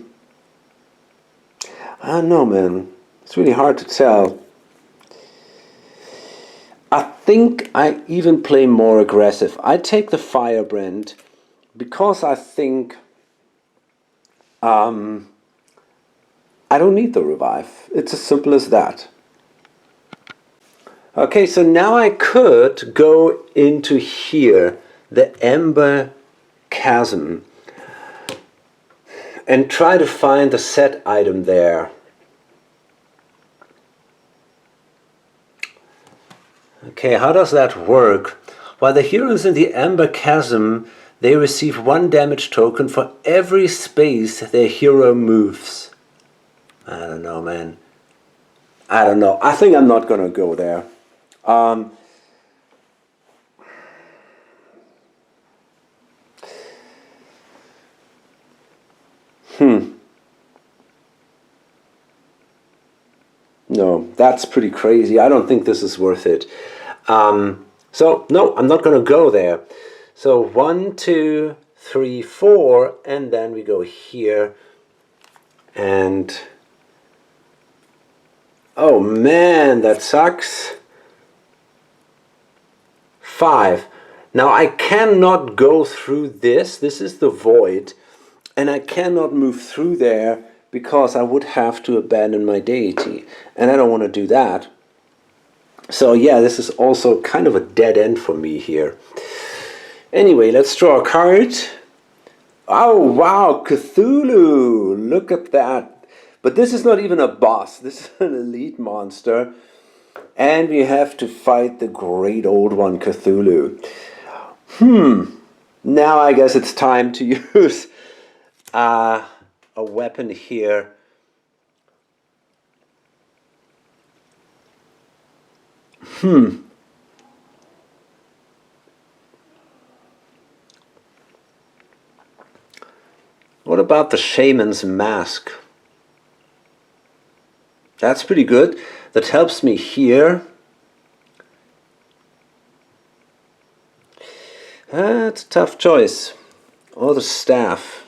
don't know, man. It's really hard to tell. I think I even play more aggressive. I take the firebrand because I think I don't need the revive. It's as simple as that. Okay, so now I could go into here, the Ember Chasm, and try to find the set item there. Okay, how does that work? While the heroes in the Ember Chasm, they receive 1 damage token for every space their hero moves. I don't know, man. I don't know. I think I'm not gonna go there. No, that's pretty crazy. I don't think this is worth it. So, no, I'm not gonna go there. So 1, 2, 3, 4, and then we go here. And oh man, that sucks. 5. Now I cannot go through this. This is the void. And I cannot move through there because I would have to abandon my deity. And I don't want to do that. So yeah, this is also kind of a dead end for me here. Anyway, let's draw a card. Oh wow, Cthulhu! Look at that. But this is not even a boss. This is an elite monster. And we have to fight the great old one, Cthulhu. Now I guess it's time to use a weapon here. What about the Shaman's Mask? That's pretty good. That helps me here. It's a tough choice. Or the staff.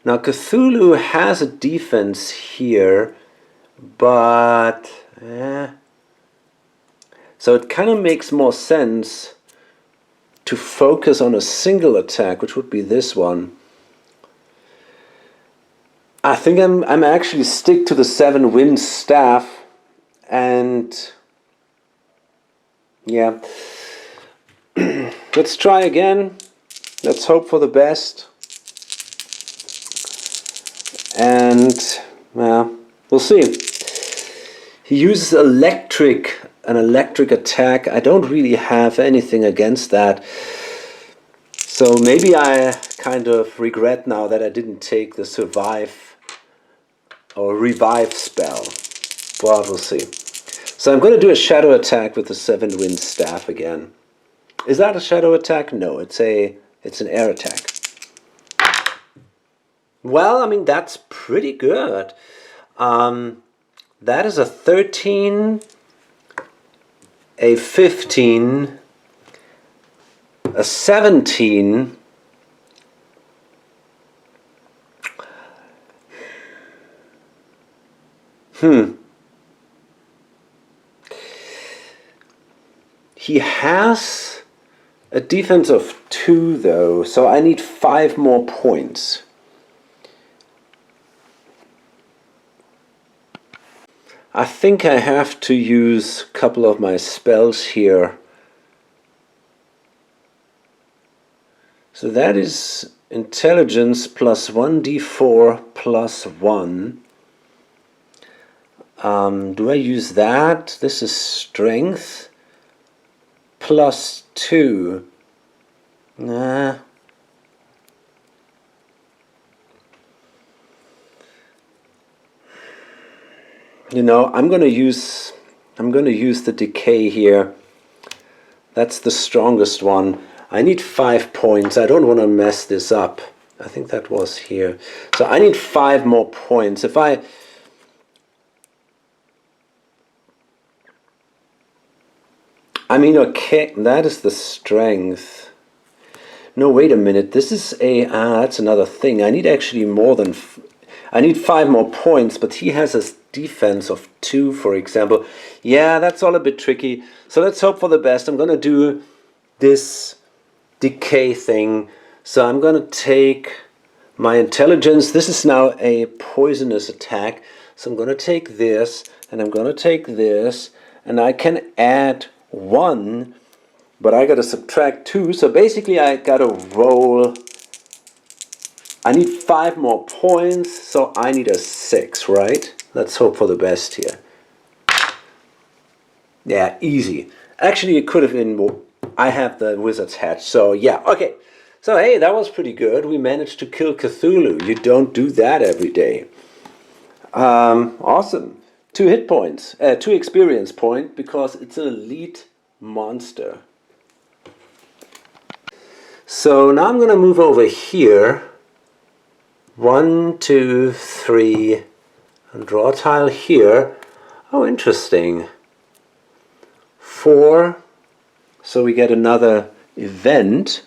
Now Cthulhu has a defense here, but so it kind of makes more sense to focus on a single attack, which would be this one. I think I'm actually stick to the 7 Winds staff, and yeah. Let's try again. Let's hope for the best. And we'll see. He uses an electric attack. I don't really have anything against that. So maybe I kind of regret now that I didn't take the survive or revive spell. But we'll see. So I'm going to do a shadow attack with the 7 Winds staff again. Is that a shadow attack? No, it's an air attack. Well, I mean, that's pretty good. That is a 13, a 15, a 17, He has a defense of 2 though, so I need 5 more points. I think I have to use a couple of my spells here. So that is intelligence plus 1d4 plus 1. Do I use that? This is strength plus 2. Nah. You know, I'm gonna use the decay here. That's the strongest one. I need 5 points. I don't want to mess this up. I think that was here. So I need 5 more points. I mean, okay, that is the strength. No, wait a minute. This is that's another thing. I need actually more than... I need 5 more points, but he has a defense of 2, for example. Yeah, that's all a bit tricky. So let's hope for the best. I'm going to do this decay thing. So I'm going to take my intelligence. This is now a poisonous attack. So I'm going to take this, and I'm going to take this, and I can add 1, but I got to subtract 2. So basically I got to roll. I need 5 more points, so I need a 6, right? Let's hope for the best here. Yeah, easy. Actually, it could have been more. I have the wizard's hat, so yeah, okay. So hey, that was pretty good. We managed to kill Cthulhu. You don't do that every day. Awesome. 2 hit points, 2 experience point, because it's an elite monster. So now I'm going to move over here. 1, 2, 3, and draw a tile here. Oh, interesting. 4, so we get another event.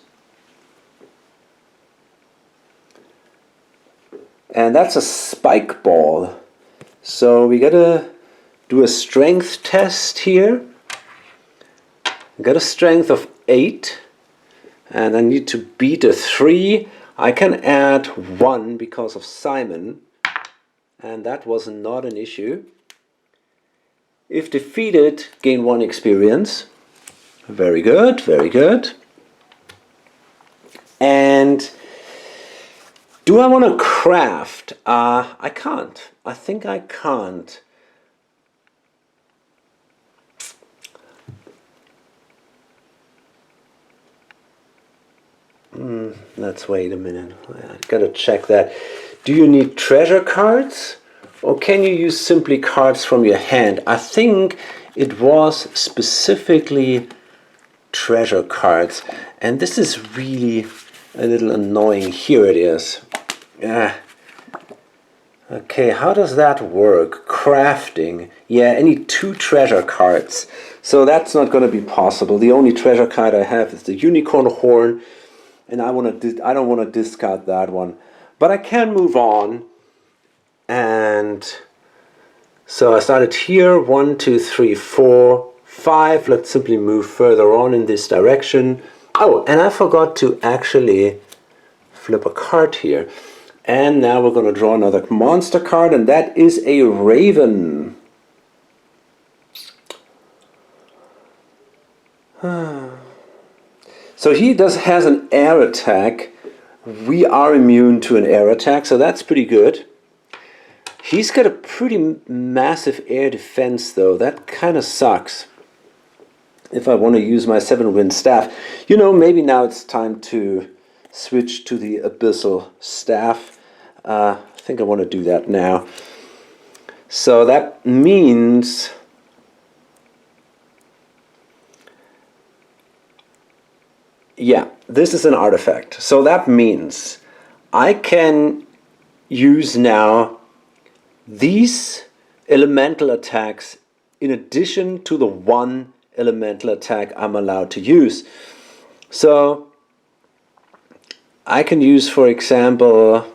And that's a spike ball. So we gotta do a strength test here. I got a strength of 8, and I need to beat a 3. I can add 1 because of Simon, and that was not an issue. If defeated, gain 1 experience. Very good, very good. And do I want to craft? I can't. I think I can't. Let's wait a minute. I gotta check that. Do you need treasure cards? Or can you use simply cards from your hand? I think it was specifically treasure cards. And this is really a little annoying. Here it is. Okay, how does that work? Crafting. Yeah, I need 2 treasure cards. So that's not going to be possible. The only treasure card I have is the unicorn horn. And I don't want to discard that one. But I can move on. And so I started here. 1, 2, 3, 4, 5. Let's simply move further on in this direction. Oh, and I forgot to actually flip a card here. And now we're going to draw another monster card, and that is a raven. So he has an air attack. We are immune to an air attack, so that's pretty good. He's got a pretty massive air defense, though. That kind of sucks. If I want to use my 7-wind staff. You know, maybe now it's time to switch to the abyssal staff. I think I want to do that now. So that means yeah, this is an artifact. So that means I can use now these elemental attacks in addition to the 1 elemental attack I'm allowed to use. So I can use, for example,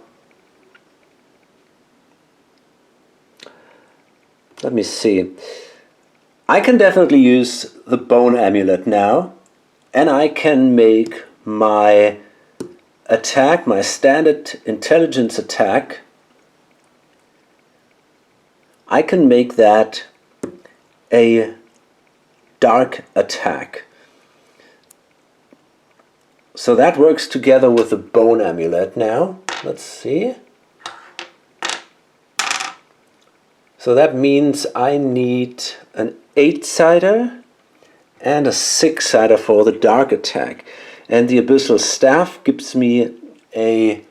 let me see. I can definitely use the bone amulet now, and I can make my attack, my standard intelligence attack, I can make that a dark attack. So that works together with the bone amulet now. Let's see. So that means I need an 8-sider and a 6-sider for the dark attack. And the Abyssal Staff gives me a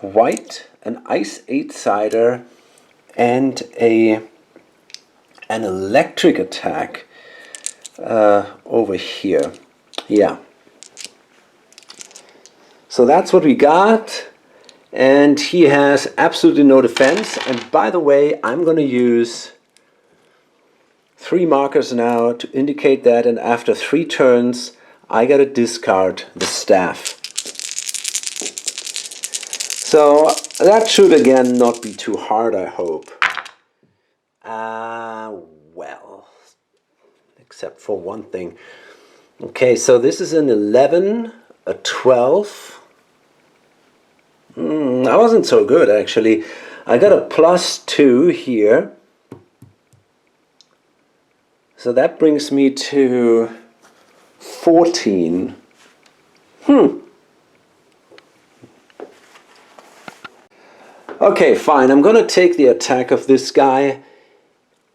white, an ice 8-sider, and an electric attack over here. Yeah. So that's what we got. And he has absolutely no defense. And by the way, I'm going to use 3 markers now to indicate that, and after 3 turns I gotta discard the staff. So that should again not be too hard, I hope. Well, except for one thing. Okay, so this is an 11, a 12. That wasn't so good actually. I got a +2 here. So that brings me to 14. Okay, fine. I'm going to take the attack of this guy.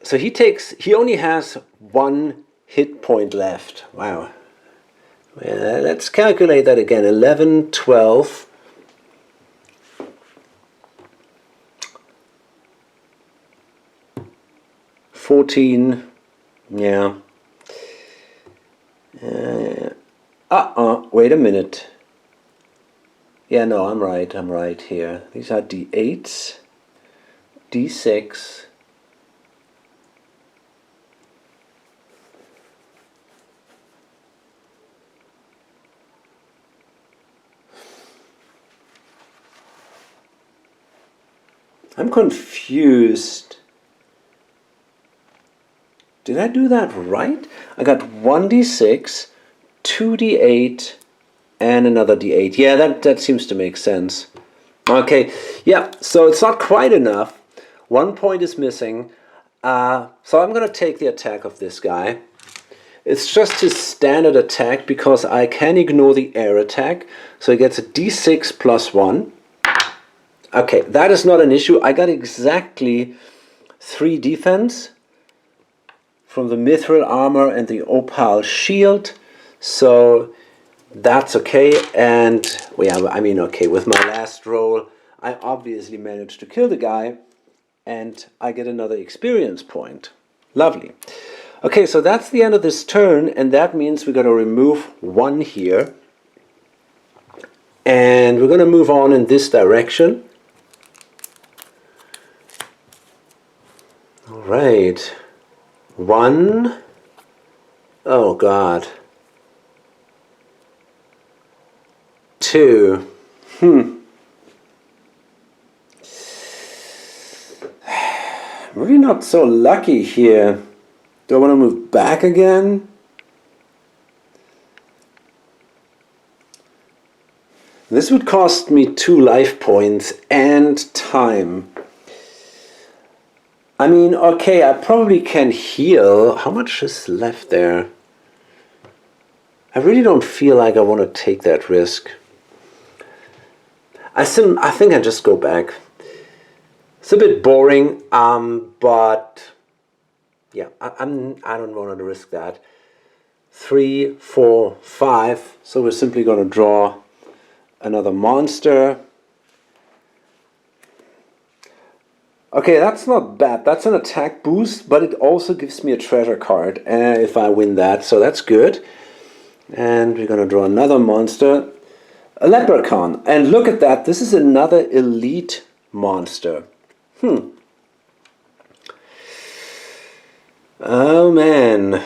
So he only has 1 hit point left. Wow. Let's calculate that again. 11, 12. 14. Yeah. Wait a minute. Yeah, no, I'm right here. These are D8s, D6, I'm confused. Did I do that right? I got 1d6, 2d8, and another d8. Yeah, that seems to make sense. Okay, yeah, so it's not quite enough. 1 point is missing. So I'm going to take the attack of this guy. It's just his standard attack because I can ignore the air attack. So he gets a d6 +1. Okay, that is not an issue. I got exactly 3 defense from the mithril armor and the opal shield. So that's okay. And yeah, I mean, okay, with my last roll, I obviously managed to kill the guy and I get another experience point. Lovely. Okay, so that's the end of this turn, and that means we're going to remove 1 here. And we're going to move on in this direction. All right. 1. Oh, God. 2. Really not so lucky here. Do I want to move back again? This would cost me 2 life points and time. I mean, okay, I probably can heal. How much is left there? I really don't feel like I want to take that risk. I think I just go back. It's a bit boring, but yeah, I don't want to risk that. 3, 4, 5. So we're simply going to draw another monster. Okay, that's not bad. That's an attack boost, but it also gives me a treasure card if I win that, so that's good. And we're going to draw another monster, a leprechaun. And look at that, this is another elite monster. Oh man.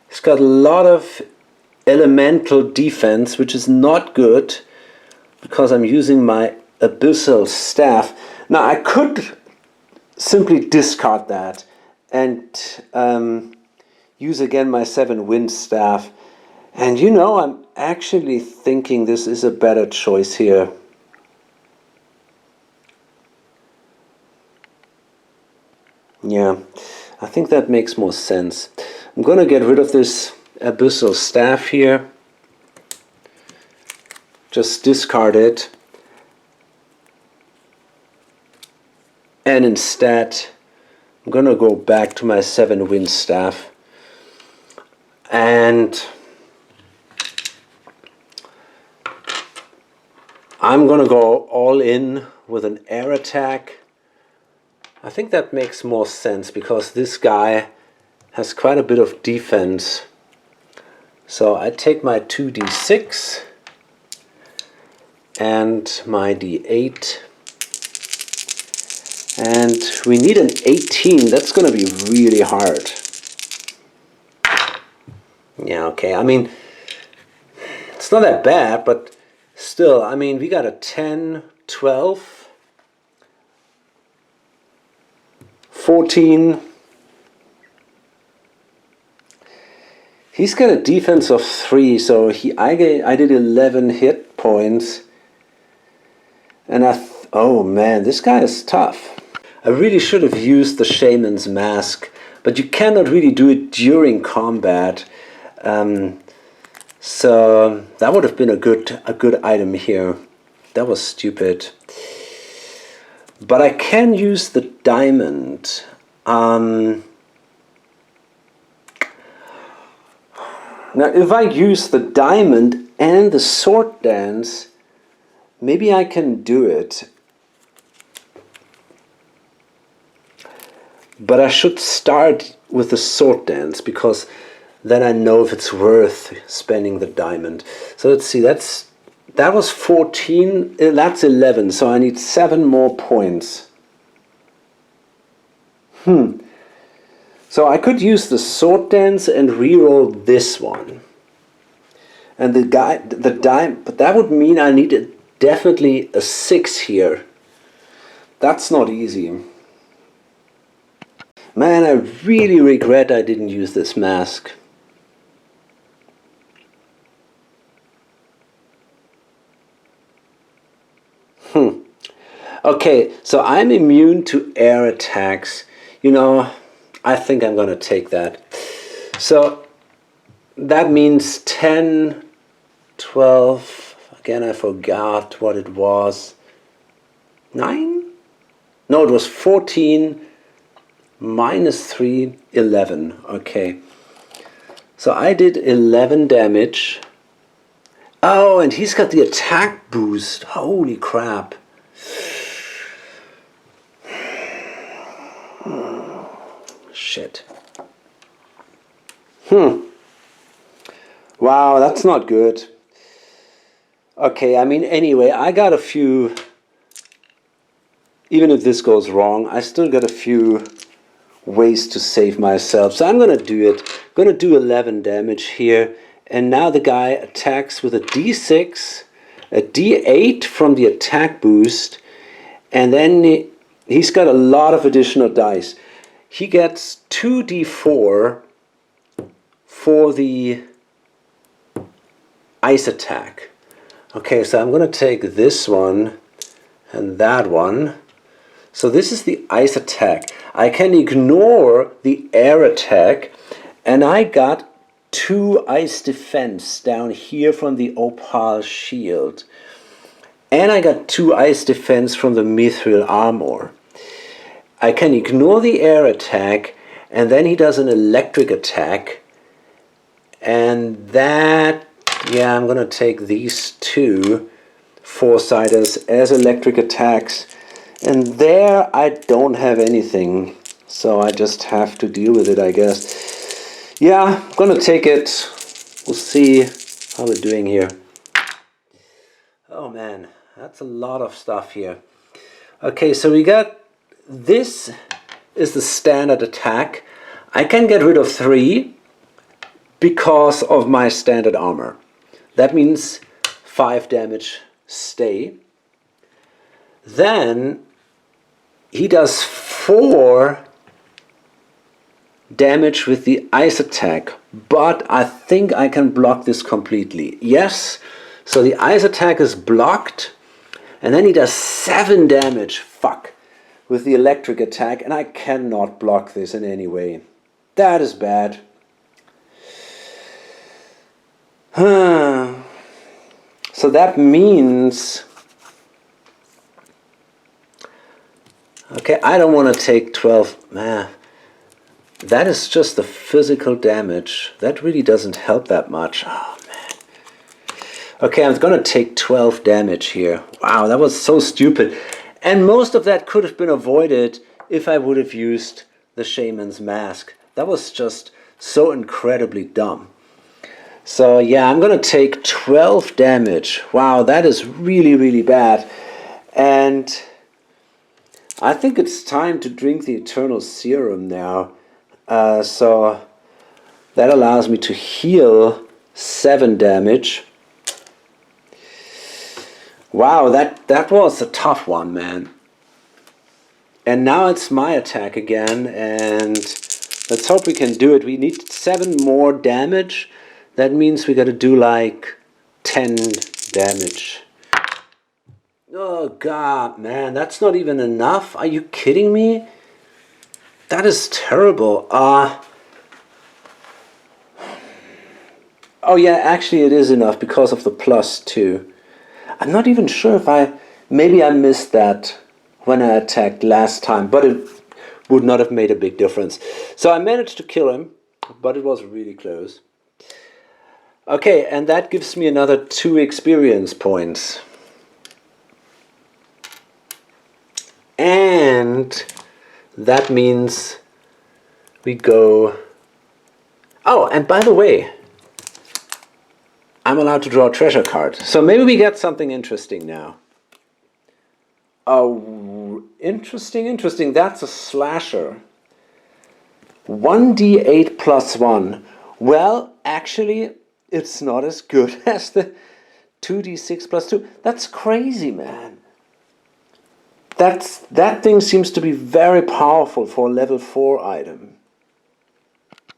It's got a lot of elemental defense, which is not good because I'm using my Abyssal Staff. Now I could simply discard that and use again my 7 Wind Staff. And you know, I'm actually thinking this is a better choice here. Yeah, I think that makes more sense. I'm going to get rid of this Abyssal Staff here. Just discard it. And instead, I'm gonna go back to my 7 wind staff, and I'm gonna go all in with an air attack. I think that makes more sense because this guy has quite a bit of defense. So I take my 2d6 and my d8, and we need an 18. That's gonna be really hard. Yeah, okay, I mean, it's not that bad, but still, I mean, we got a 10, 12, 14. He's got a defense of 3, so I did 11 hit points. And oh man, this guy is tough. I really should have used the Shaman's Mask, but you cannot really do it during combat. So that would have been a good item here. That was stupid. But I can use the diamond. Now if I use the diamond and the sword dance, maybe I can do it. But I should start with the sword dance, because then I know if it's worth spending the diamond. So let's see, that was 14, that's 11, so I need 7 more points. So I could use the sword dance and reroll this one. And but that would mean I needed definitely a 6 here. That's not easy. Man, I really regret I didn't use this mask. Okay, so I'm immune to air attacks. You know, I think I'm gonna take that. So that means 10, 12, again I forgot what it was. 9? No, it was 14 minus 3, 11. Okay. So I did 11 damage. Oh, and he's got the attack boost. Holy crap. Shit. Wow, that's not good. Okay, I mean, anyway, I got a few... Even if this goes wrong, I still got a few ways to save myself. So I'm going to do it. I'm going to do 11 damage here. And now the guy attacks with a d6, a d8 from the attack boost, and then he's got a lot of additional dice. He gets 2d4 for the ice attack. Okay, so I'm going to take this one and that one. So this is the ice attack. I can ignore the air attack, and I got 2 ice defense down here from the opal shield. And I got 2 ice defense from the mithril armor. I can ignore the air attack, and then he does an electric attack. And that, yeah, I'm gonna take these 2 four-siders as electric attacks. And there I don't have anything, so I just have to deal with it, I guess. Yeah, I'm gonna take it. We'll see how we're doing here. Oh man, that's a lot of stuff here. Okay, so we got, this is the standard attack. I can get rid of 3 because of my standard armor. That means 5 damage stay. Then he does 4 damage with the ice attack, but I think I can block this completely. Yes, so the ice attack is blocked, and then he does 7 damage, fuck, with the electric attack, and I cannot block this in any way. That is bad. So that means Okay, I don't want to take 12. Man, that is just the physical damage. That really doesn't help that much. Oh, man. Okay, I'm going to take 12 damage here. Wow, that was so stupid. And most of that could have been avoided if I would have used the Shaman's Mask. That was just so incredibly dumb. So yeah, I'm going to take 12 damage. Wow, that is really, really bad. And I think it's time to drink the Eternal Serum now. So that allows me to heal 7 damage. Wow, that was a tough one, man. And now it's my attack again, and let's hope we can do it. We need 7 more damage. That means we got to do like 10 damage. Oh god, man, that's not even enough. Are you kidding me? That is terrible. Oh yeah, actually it is enough because of the +2. I'm not even sure if maybe I missed that when I attacked last time, but it would not have made a big difference. So I managed to kill him, but it was really close. Okay, and that gives me another 2 experience points. And that means we go... Oh, and by the way, I'm allowed to draw a treasure card. So maybe we get something interesting now. Oh, interesting. That's a slasher. 1d8 plus 1. Well, actually, it's not as good as the 2d6 plus 2. That's crazy, man. That thing seems to be very powerful for a level 4 item.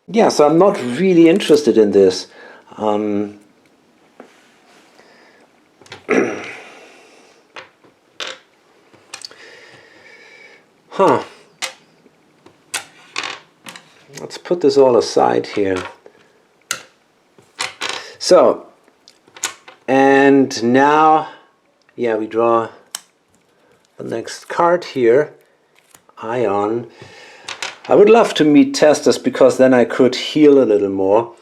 Yeah, so I'm not really interested in this. Huh. Let's put this all aside here. So, and now, yeah, we draw the next card here, Ion. I would love to meet Testus because then I could heal a little more.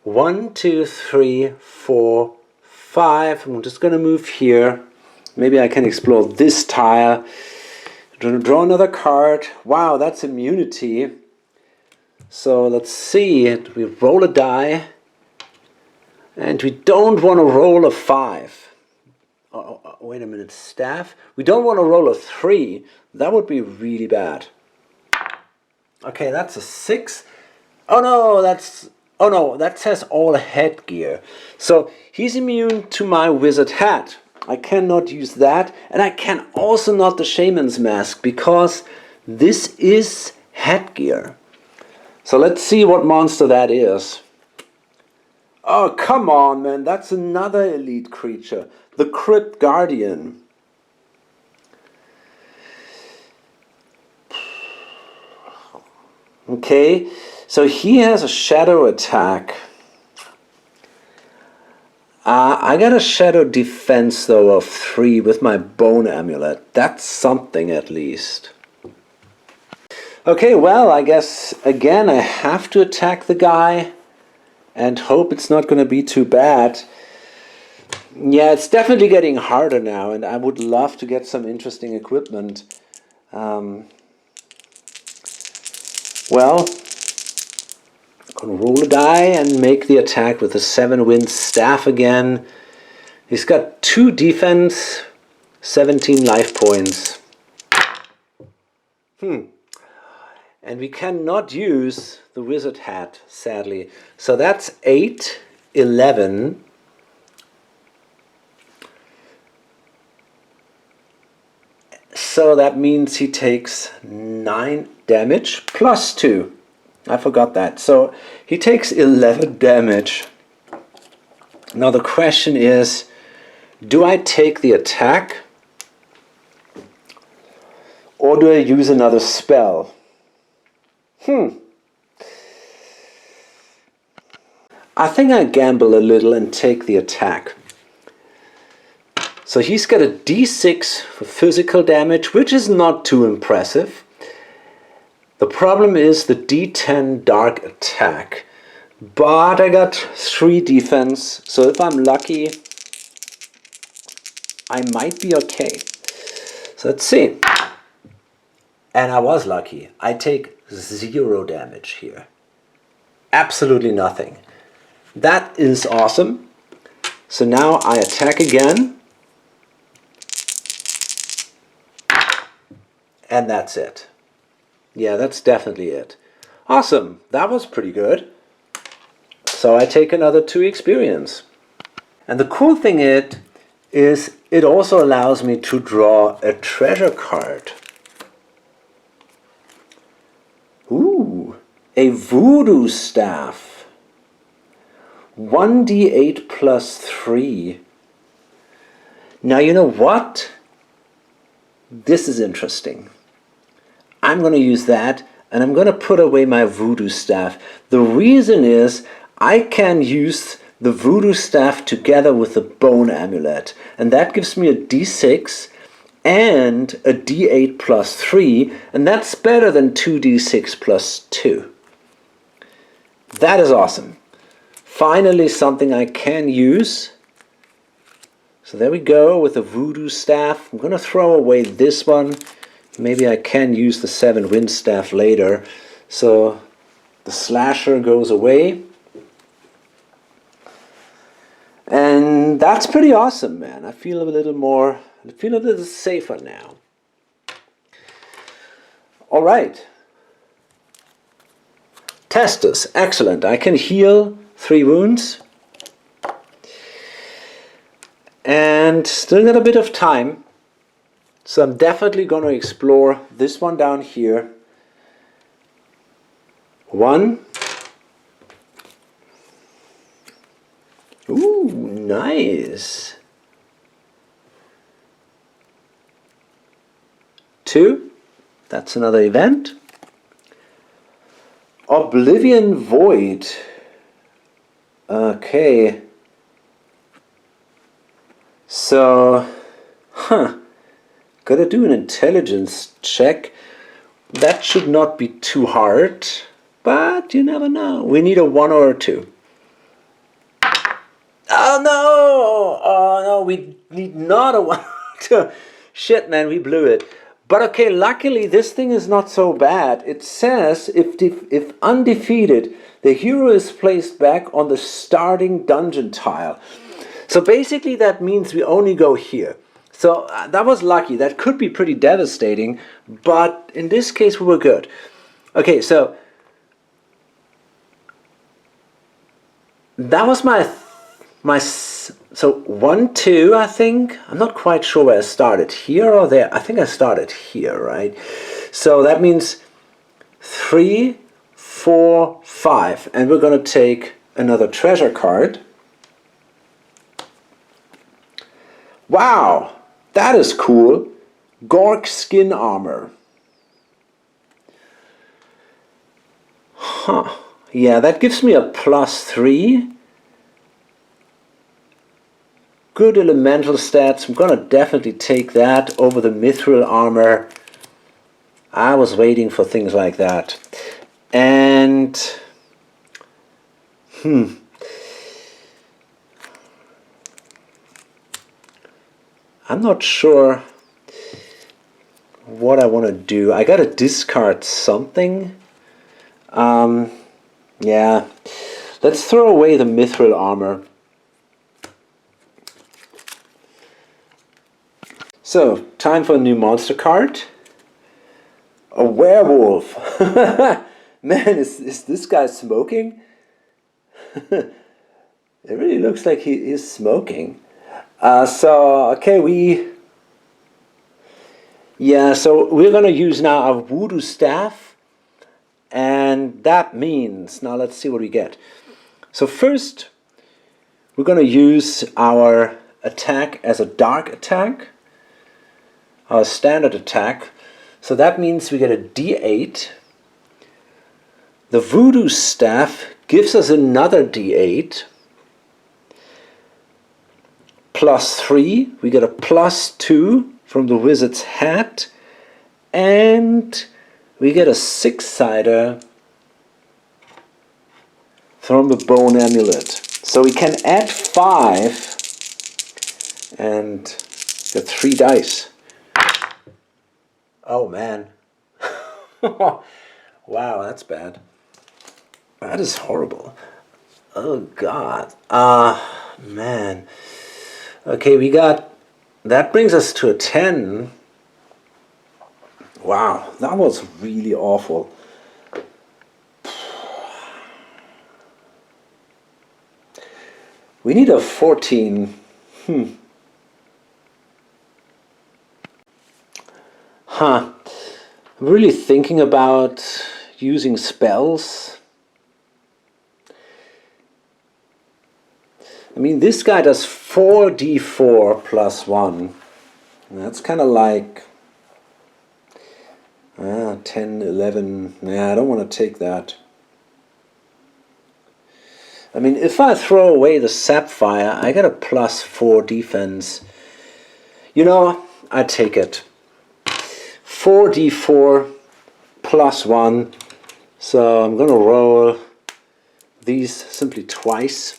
1, 2, 3, 4, 5. I'm just going to move here. Maybe I can explore this tile. Draw another card. Wow, that's immunity. So let's see. We roll a die. And we don't want to roll a 5. Oh, wait a minute. Staff. We don't want to roll a 3. That would be really bad. Okay, that's a 6. Oh no, that says all headgear. So he's immune to my wizard hat. I cannot use that, and I can also not the Shaman's Mask because this is headgear. So let's see what monster that is. Oh, come on, man, that's another elite creature. The Crypt Guardian. Okay, so he has a shadow attack. I got a shadow defense though of 3 with my bone amulet. That's something at least. Okay, well, I guess again I have to attack the guy and hope it's not going to be too bad. Yeah, it's definitely getting harder now, and I would love to get some interesting equipment. Well, I'm going to roll a die and make the attack with the 7-wind staff again. He's got 2 defense, 17 life points. And we cannot use the wizard hat, sadly. So that's 8, 11. So that means he takes 9 damage plus 2. I forgot that. So he takes 11 damage. Now the question is, do I take the attack or do I use another spell? I think I gamble a little and take the attack. So So he's got a d6 for physical damage, which is not too impressive. The problem is the d10 dark attack. But I got 3 defense, so if I'm lucky, I might be okay. So let's see. And I was lucky. I take 0 damage here. Absolutely nothing. That is awesome. So now I attack again. And that's it. Yeah, that's definitely it. Awesome. That was pretty good. So I take another 2 experience. And the cool thing is it also allows me to draw a treasure card. Ooh, a voodoo staff. 1d8 plus 3. Now you know what? This is interesting. I'm going to use that, and I'm going to put away my voodoo staff. The reason is I can use the voodoo staff together with the bone amulet, and that gives me a d6 and a d8 plus 3, and that's better than 2d6 plus 2. That is awesome. Finally something I can use. So there we go with the voodoo staff. I'm going to throw away this one. Maybe I can use the 7 wind staff later. So the slasher goes away. And that's pretty awesome, man. I feel a little safer now. All right. Testus, excellent. I can heal 3 wounds. And still got a bit of time. So I'm definitely going to explore this one down here. 1. Ooh, nice. 2. That's another event. Oblivion Void. Okay. So, gotta do an intelligence check. That should not be too hard, but you never know. We need a 1 or a 2. Oh no! Oh no, we need not a 1 or 2. Shit, man, we blew it. But okay, luckily this thing is not so bad. It says, if undefeated, the hero is placed back on the starting dungeon tile. So basically that means we only go here. So that was lucky. That could be pretty devastating, but in this case we were good. Okay, so that was so 1, 2, I think. I'm not quite sure where I started, here or there. I think I started here, right? So that means 3, 4, 5, and we're going to take another treasure card. Wow, that is cool. Gork skin armor. Huh. Yeah, that gives me a +3. Good elemental stats. I'm going to definitely take that over the mithril armor. I was waiting for things like that. And I'm not sure what I want to do. I got to discard something. Yeah. Let's throw away the mithril armor. So, time for a new monster card. A werewolf. Man, is this guy smoking? It really looks like he is smoking. So we're going to use now our voodoo staff. And that means, now let's see what we get. So first, we're going to use our attack as a dark attack. Our standard attack. So that means we get a d8. The voodoo staff gives us another d8. +3. We get a +2 from the wizard's hat. And we get a 6-sider from the bone amulet. So we can add 5 and get 3 dice. Oh man. Wow, that's bad. That is horrible. Oh god. Man. Okay, we got... That brings us to a 10. Wow, that was really awful. We need a 14. I'm really thinking about using spells. I mean, this guy does 4d4 plus 1. And that's kind of like 10, 11. Yeah, I don't want to take that. I mean, if I throw away the sapphire, I get a +4 defense. You know, I take it. 4d4 plus 1. So I'm going to roll these simply twice.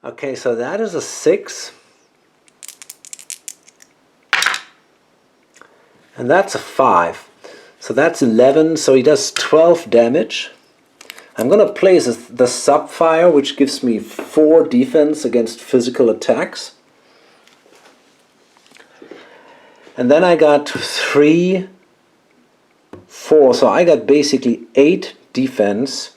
Okay, so that is a 6. And that's a 5. So that's 11. So he does 12 damage. I'm going to place the sapphire, which gives me 4 defense against physical attacks. And then I got 3, 4. So I got basically 8 defense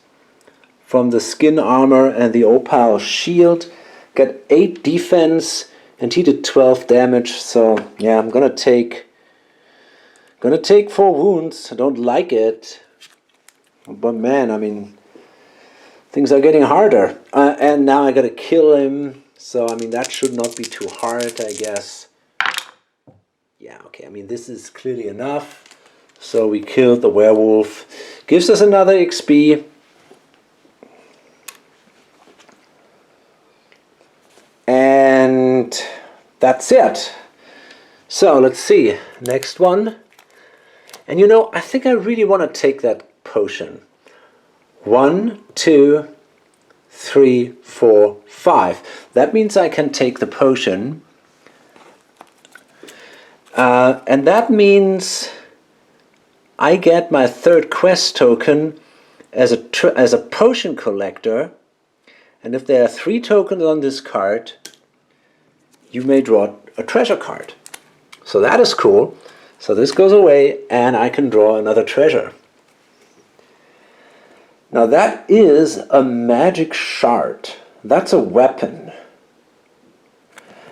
from the skin armor and the opal shield. Got 8 defense, and he did 12 damage. So yeah, I'm gonna take 4 wounds. I don't like it, but man, I mean, things are getting harder. And now I gotta kill him. So I mean, that should not be too hard, I guess. Yeah, okay. I mean, this is clearly enough. So we killed the werewolf. Gives us another XP. And that's it. So let's see. Next one. And you know, I think I really want to take that potion. 1, 2, 3, 4, 5. That means I can take the potion. And that means I get my 3rd quest token as a potion collector. And if there are 3 tokens on this card, you may draw a treasure card. So that is cool. So this goes away and I can draw another treasure. Now that is a magic shard. That's a weapon.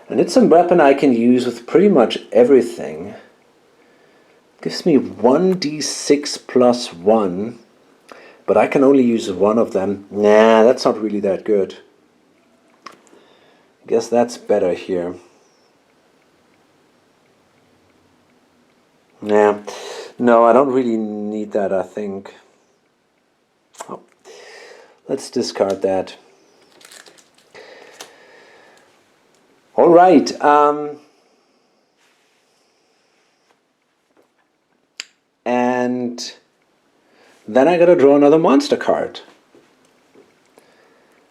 And it's a weapon I can use with pretty much everything. It gives me 1d6 plus 1. But I can only use one of them. Nah, that's not really that good. I guess that's better here. Nah, no, I don't really need that, I think. Oh, let's discard that. All right. And then I gotta draw another monster card.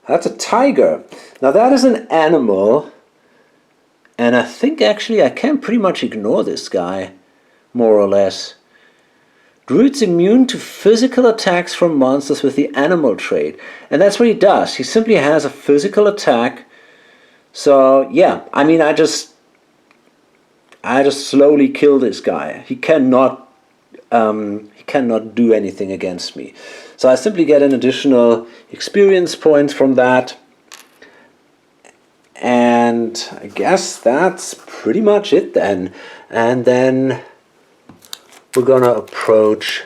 That's a tiger. Now that is an animal, and I think actually I can pretty much ignore this guy, more or less. Druid's immune to physical attacks from monsters with the animal trait. And that's what he does. He simply has a physical attack. So yeah, I mean, I just slowly kill this guy. He cannot do anything against me. So I simply get an additional experience points from that. And I guess that's pretty much it then. And then we're gonna approach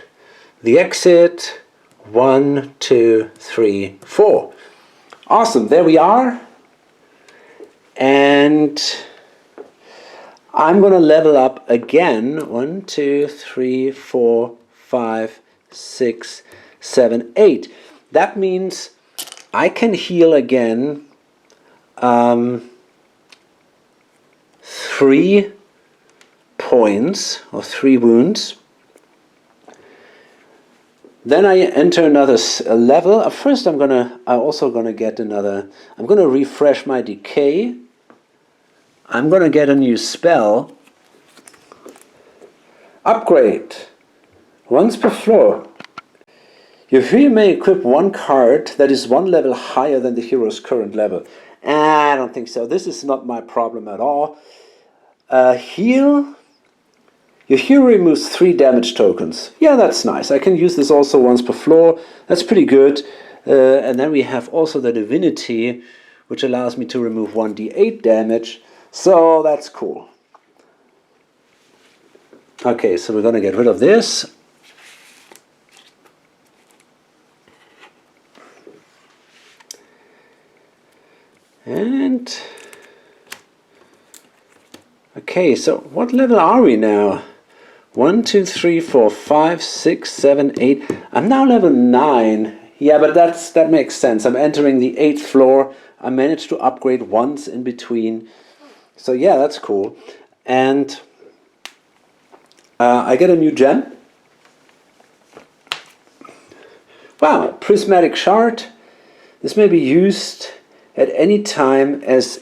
the exit. 1, 2, 3, 4. Awesome, there we are. And I'm gonna level up again. 1, 2, 3, 4, 5, 6, 7, 8. That means I can heal again 3 points or 3 wounds. Then I enter another level. First I'm also gonna get another, I'm gonna refresh my decay. I'm gonna get a new spell. Upgrade. Once per floor. Your hero may equip 1 card that is 1 level higher than the hero's current level. I don't think so. This is not my problem at all. Heal. Your hero removes 3 damage tokens. Yeah, that's nice. I can use this also once per floor. That's pretty good. And then we have also the divinity, which allows me to remove 1d8 damage. So that's cool. Okay, so we're going to get rid of this. And okay, so what level are we now? 1, 2, 3, 4, 5, 6, 7, 8. I'm now level 9. Yeah, but that makes sense. I'm entering the 8th floor. I managed to upgrade once in between. So yeah, that's cool. And I get a new gem. Wow, prismatic shard. This may be used at any time as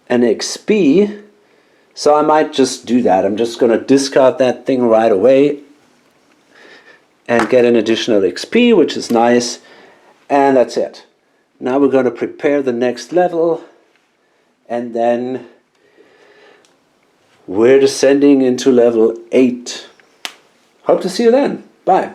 an XP. So I might just do that. I'm just going to discard that thing right away and get an additional XP, which is nice. And that's it. Now we're going to prepare the next level, and then we're descending into level 8. Hope to see you then. Bye.